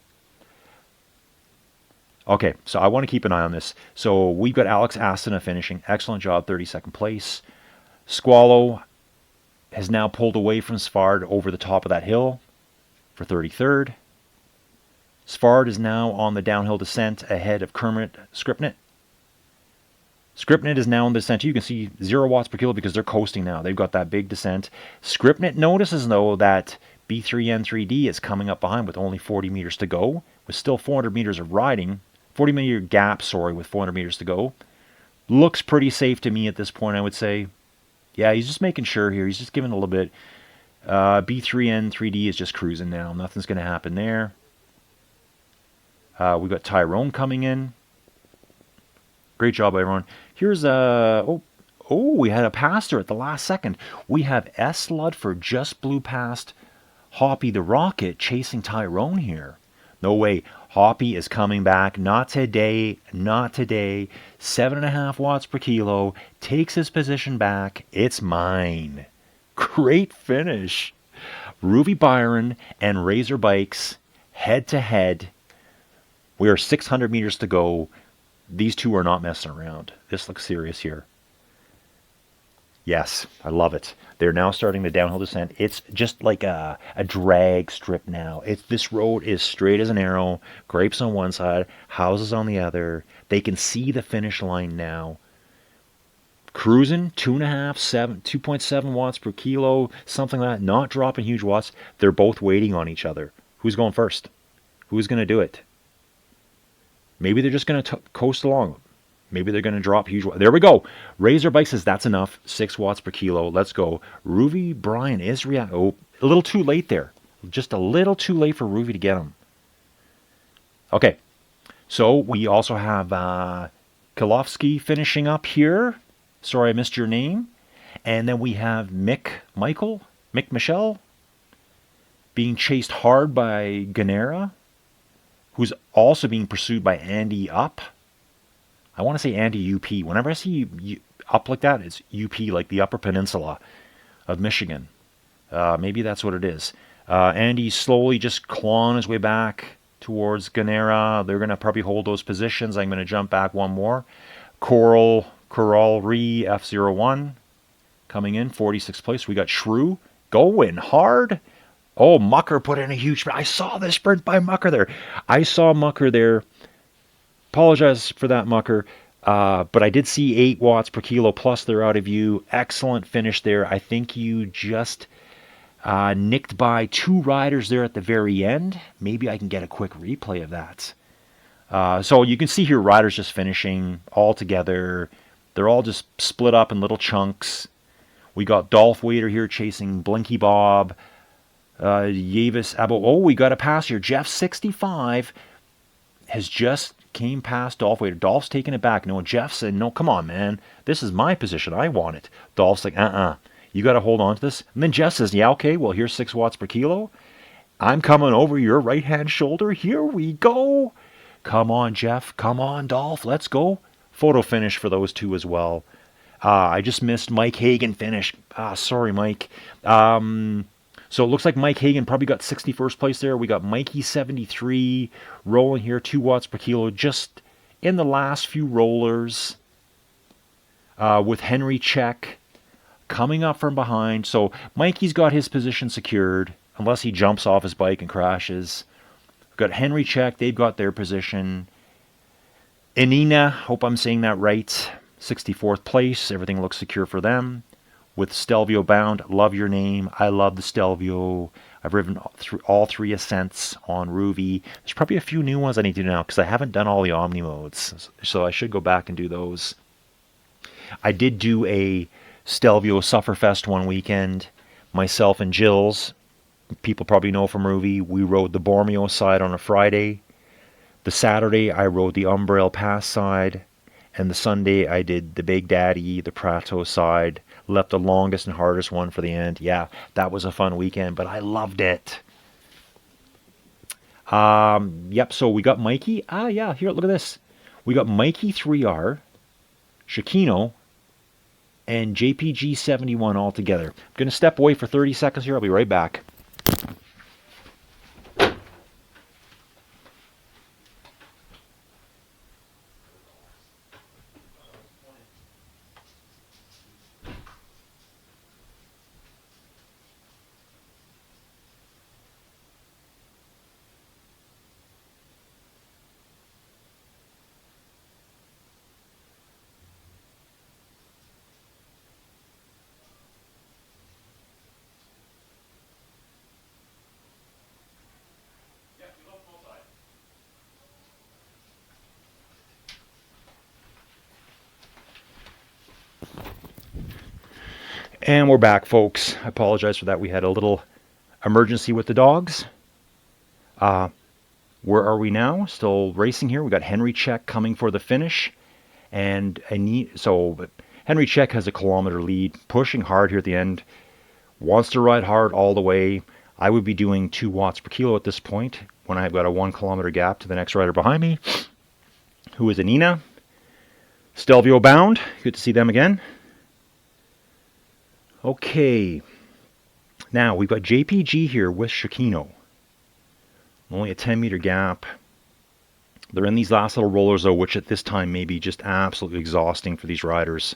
Okay, so I want to keep an eye on this. So we've got Alex Astana finishing. Excellent job, 32nd place. Squalo has now pulled away from Svard over the top of that hill for 33rd. Svard is now on the downhill descent ahead of Kermit Scripnet. Scripnet is now in the descent. You can see 0 watts per kilo because they're coasting now. They've got that big descent. Scripnet notices, though, that B3N3D is coming up behind with only 40 meters to go, with still 400 meters of riding. 40 meter gap, with 400 meters to go. Looks pretty safe to me at this point, I would say. Yeah, he's just making sure here. He's just giving a little bit. B3N3D is just cruising now. Nothing's going to happen there. We've got Tyrone coming in. Great job, everyone. Here's we had a passer at the last second. We have S. Ludford just blew past Hoppy the Rocket chasing Tyrone here. No way. Hoppy is coming back. Not today. Not today. 7.5 watts per kilo. Takes his position back. It's mine. Great finish. Rouvy Byron and Razor Bikes head to head. We are 600 meters to go. These two are not messing around. This looks serious here. Yes, I love it. They're now starting the downhill descent. It's just like a drag strip now. This road is straight as an arrow. Grapes on one side, houses on the other. They can see the finish line now. Cruising 2.7 watts per kilo, something like that. Not dropping huge watts. They're both waiting on each other. Who's going first? Who's going to do it? Maybe they're just going to coast along. Maybe they're going to drop huge. There we go. Razorback says that's enough. 6 watts per kilo. Let's go. Rouvy, Brian is oh, a little too late there. Just a little too late for Rouvy to get him. Okay. So we also have Kilofsky finishing up here. Sorry I missed your name. And then we have Mick Michelle being chased hard by Ganera, who's also being pursued by Andy Up. I want to say Andy UP. Whenever I see Up like that, it's UP, like the Upper Peninsula of Michigan. Maybe that's what it is. Andy slowly just clawing his way back towards Ganera. They're going to probably hold those positions. I'm going to jump back one more. Coral Re F01 coming in, 46th place. We got Shrew going hard. Oh, Mucker put in a huge sprint. I saw the sprint by Mucker there. I saw Mucker there. Apologize for that, Mucker. But I did see 8 watts per kilo plus they're out of view. Excellent finish there. I think you just nicked by 2 riders there at the very end. Maybe I can get a quick replay of that. So you can see here riders just finishing all together. They're all just split up in little chunks. We got Dolph Wader here chasing Blinky Bob. Yavis Abo. Oh, we got a pass here. Jeff 65 has just came past Dolph Wader. Dolph's taking it back. No, Jeff said, no, come on, man. This is my position. I want it. Dolph's like, you got to hold on to this. And then Jeff says, yeah, okay, well, here's 6 watts per kilo. I'm coming over your right-hand shoulder. Here we go. Come on, Jeff. Come on, Dolph. Let's go. Photo finish for those two as well. I just missed Mike Hagan finish. Sorry, Mike. So it looks like Mike Hagan probably got 61st place there. We got Mikey 73 rolling here, 2 watts per kilo, just in the last few rollers with Henry Check coming up from behind. So Mikey's got his position secured, unless he jumps off his bike and crashes. We've got Henry Check. They've got their position. Inina, hope I'm saying that right, 64th place. Everything looks secure for them. With Stelvio bound, love your name. I love the Stelvio. I've ridden through all 3 ascents on Rouvy. There's probably a few new ones I need to do now because I haven't done all the Omni modes. So I should go back and do those. I did do a Stelvio Sufferfest one weekend. Myself and Jill's, people probably know from Rouvy, we rode the Bormio side on a Friday. The Saturday, I rode the Umbrail Pass side. And the Sunday, I did the Big Daddy, the Prato side. Left the longest and hardest one for the end. Yeah, that was a fun weekend, but I loved it. Yep, so we got Mikey. Yeah, here, look at this. We got Mikey 3R, Shakino, and JPG 71 all together. I'm going to step away for 30 seconds here. I'll be right back. And we're back, folks. I apologize for that. We had a little emergency with the dogs. Where are we now? Still racing here. We got Henry Check coming for the finish. And so Henry Check has a kilometer lead, pushing hard here at the end. Wants to ride hard all the way. I would be doing 2 watts per kilo at this point when I've got a 1 kilometer gap to the next rider behind me, who is Anina. Stelvio bound. Good to see them again. Okay, now we've got JPG here with Shakino. Only a 10 meter gap. They're in these last little rollers, though, which at this time may be just absolutely exhausting for these riders.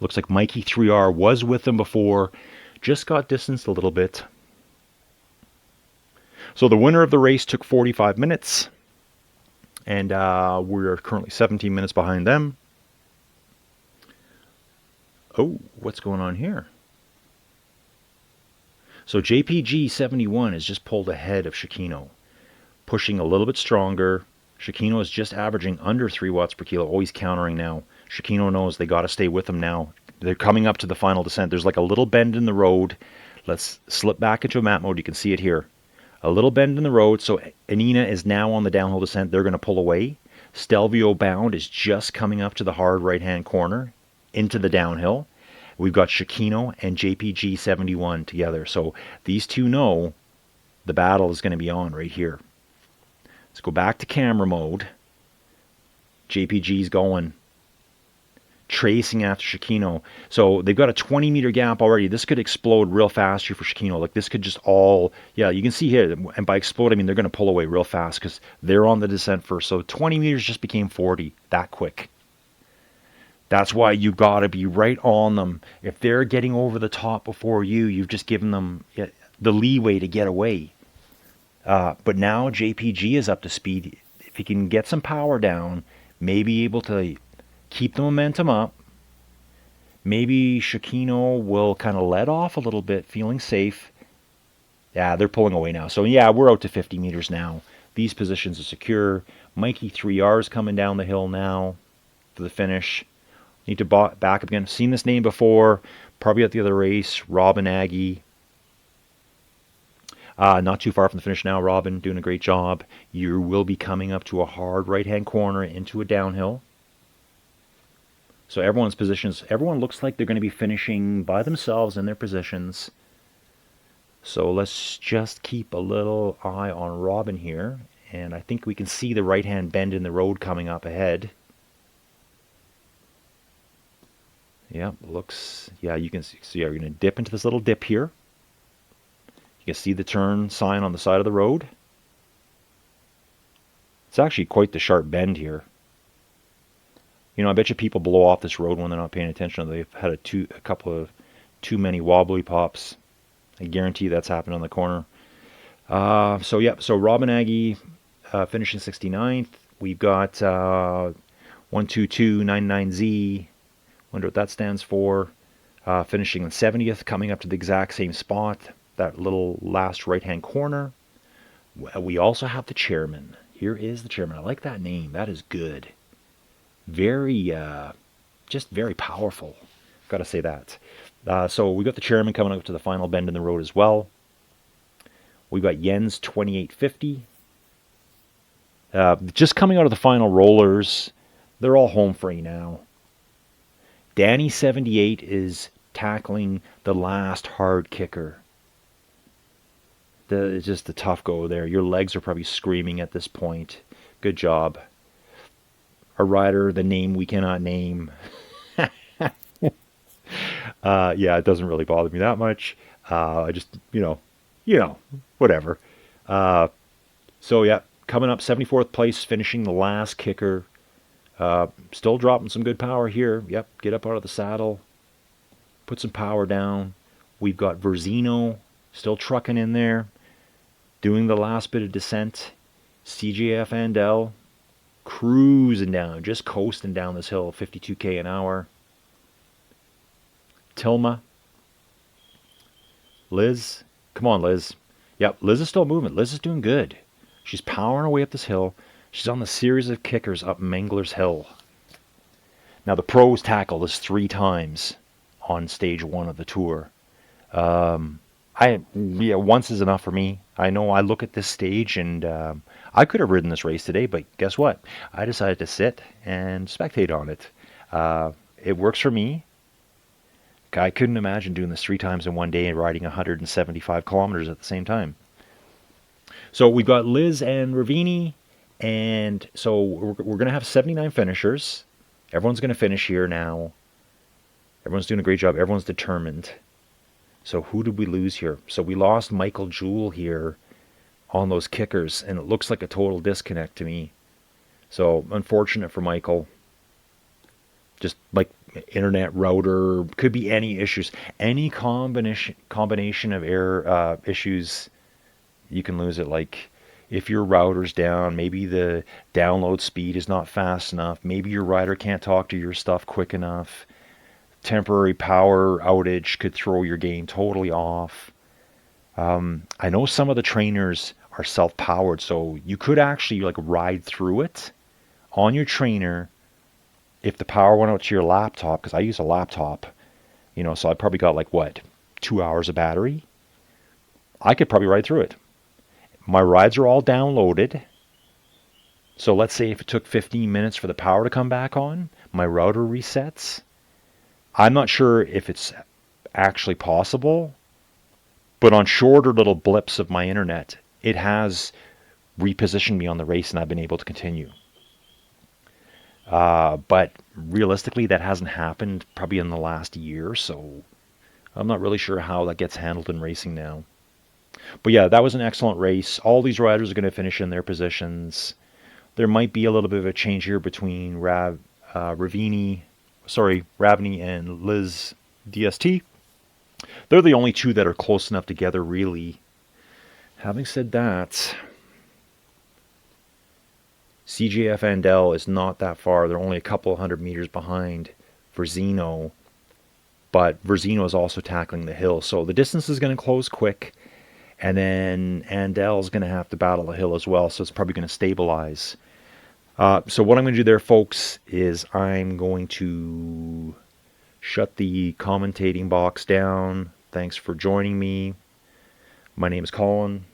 Looks like Mikey 3R was with them before, just got distanced a little bit. So the winner of the race took 45 minutes, and we're currently 17 minutes behind them. Oh, what's going on here? So JPG 71 has just pulled ahead of Shikino, pushing a little bit stronger. Shikino is just averaging under 3 watts per kilo. Oh, he's countering now. Shikino knows they got to stay with him now. They're coming up to the final descent. There's like a little bend in the road. Let's slip back into a map mode. You can see it here. A little bend in the road. So Anina is now on the downhill descent. They're going to pull away. Stelvio Bound is just coming up to the hard right-hand corner into the downhill. We've got Shikino and JPG 71 together. So these two know the battle is going to be on right here. Let's go back to camera mode. JPG's going, tracing after Shikino. So they've got a 20-meter gap already. This could explode real fast here for Shikino. Like this could just all, yeah, you can see here. And by explode, I mean they're going to pull away real fast because they're on the descent first. So 20 meters just became 40 that quick. That's why you got to be right on them. If they're getting over the top before you, you've just given them the leeway to get away. But now JPG is up to speed. If he can get some power down, maybe able to keep the momentum up, maybe Shikino will kind of let off a little bit, feeling safe. Yeah, they're pulling away now. So yeah, we're out to 50 meters now. These positions are secure. Mikey 3R is coming down the hill now for the finish. Need to back up again. Seen this name before. Probably at the other race. Robin Aggie. Not too far from the finish now. Robin doing a great job. You will be coming up to a hard right-hand corner into a downhill. So everyone's positions. Everyone looks like they're going to be finishing by themselves in their positions. So let's just keep a little eye on Robin here. And I think we can see the right-hand bend in the road coming up ahead. Yeah, looks, yeah, you can see, you're going to dip into this little dip here. You can see the turn sign on the side of the road. It's actually quite the sharp bend here. You know, I bet you people blow off this road when they're not paying attention. They've had a couple of too many wobbly pops. I guarantee that's happened on the corner. So Robin Aggie finishing 69th. We've got 12299Z. Wonder what that stands for. Finishing in 70th, coming up to the exact same spot. That little last right-hand corner. We also have the chairman. Here is the chairman. I like that name. That is good. Very, just very powerful. Got to say that. So we got the chairman coming up to the final bend in the road as well. We got Jens 2850. Just coming out of the final rollers. They're all home free now. Danny 78 is tackling the last hard kicker. It's just a tough go there. Your legs are probably screaming at this point. Good job. A rider, the name we cannot name. Yeah, it doesn't really bother me that much. I just, whatever. So yeah, coming up 74th place, finishing the last kicker. Still dropping some good power here. Yep, get up out of the saddle. Put some power down. We've got Verzino still trucking in there. Doing the last bit of descent. CJF Andel cruising down, just coasting down this hill, 52k an hour. Tilma. Liz. Come on, Liz. Yep, Liz is still moving. Liz is doing good. She's powering her way up this hill. She's on the series of kickers up Mengler's Hill. Now, the pros tackle this 3 times on stage 1 of the tour. Once is enough for me. I know I look at this stage and I could have ridden this race today, but guess what? I decided to sit and spectate on it. It works for me. I couldn't imagine doing this 3 times in one day and riding 175 kilometers at the same time. So we've got Liz and Ravini. And so we're going to have 79 finishers. Everyone's going to finish here now. Everyone's doing a great job. Everyone's determined. So who did we lose here? So we lost Michael Jewell here on those kickers, and it looks like a total disconnect to me. So unfortunate for Michael. Just like internet router, could be any issues, any combination of error issues, you can lose it. Like if your router's down, maybe the download speed is not fast enough, maybe your rider can't talk to your stuff quick enough. Temporary power outage could throw your game totally off. I know some of the trainers are self-powered, so you could actually like ride through it on your trainer if the power went out to your laptop, because I use a laptop, so I probably got like what, 2 hours of battery. I could probably ride through it. My rides are all downloaded. So let's say if it took 15 minutes for the power to come back on, my router resets. I'm not sure if it's actually possible, but on shorter little blips of my internet, it has repositioned me on the race and I've been able to continue. But realistically, that hasn't happened probably in the last year, so I'm not really sure how that gets handled in racing now. But yeah, that was an excellent race. All these riders are going to finish in their positions. There might be a little bit of a change here between Ravini and Liz DST. They're the only two that are close enough together, really. Having said that, CJF Andel is not that far. They're only a couple hundred meters behind Verzino, but Verzino is also tackling the hill. So the distance is going to close quick, and then Andel is going to have to battle the hill as well, so it's probably going to stabilize. So what I'm going to do there, folks, is I'm going to shut the commentating box down. Thanks for joining me. My name is Colin.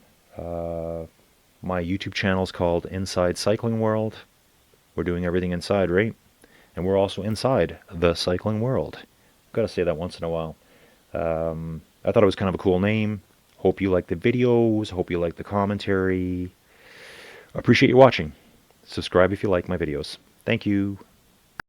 My YouTube channel is called Inside Cycling World. We're doing everything inside, right? And we're also inside the cycling world. Got to say that once in a while. I thought it was kind of a cool name. Hope you like the videos. Hope you like the commentary. Appreciate you watching. Subscribe if you like my videos. Thank you.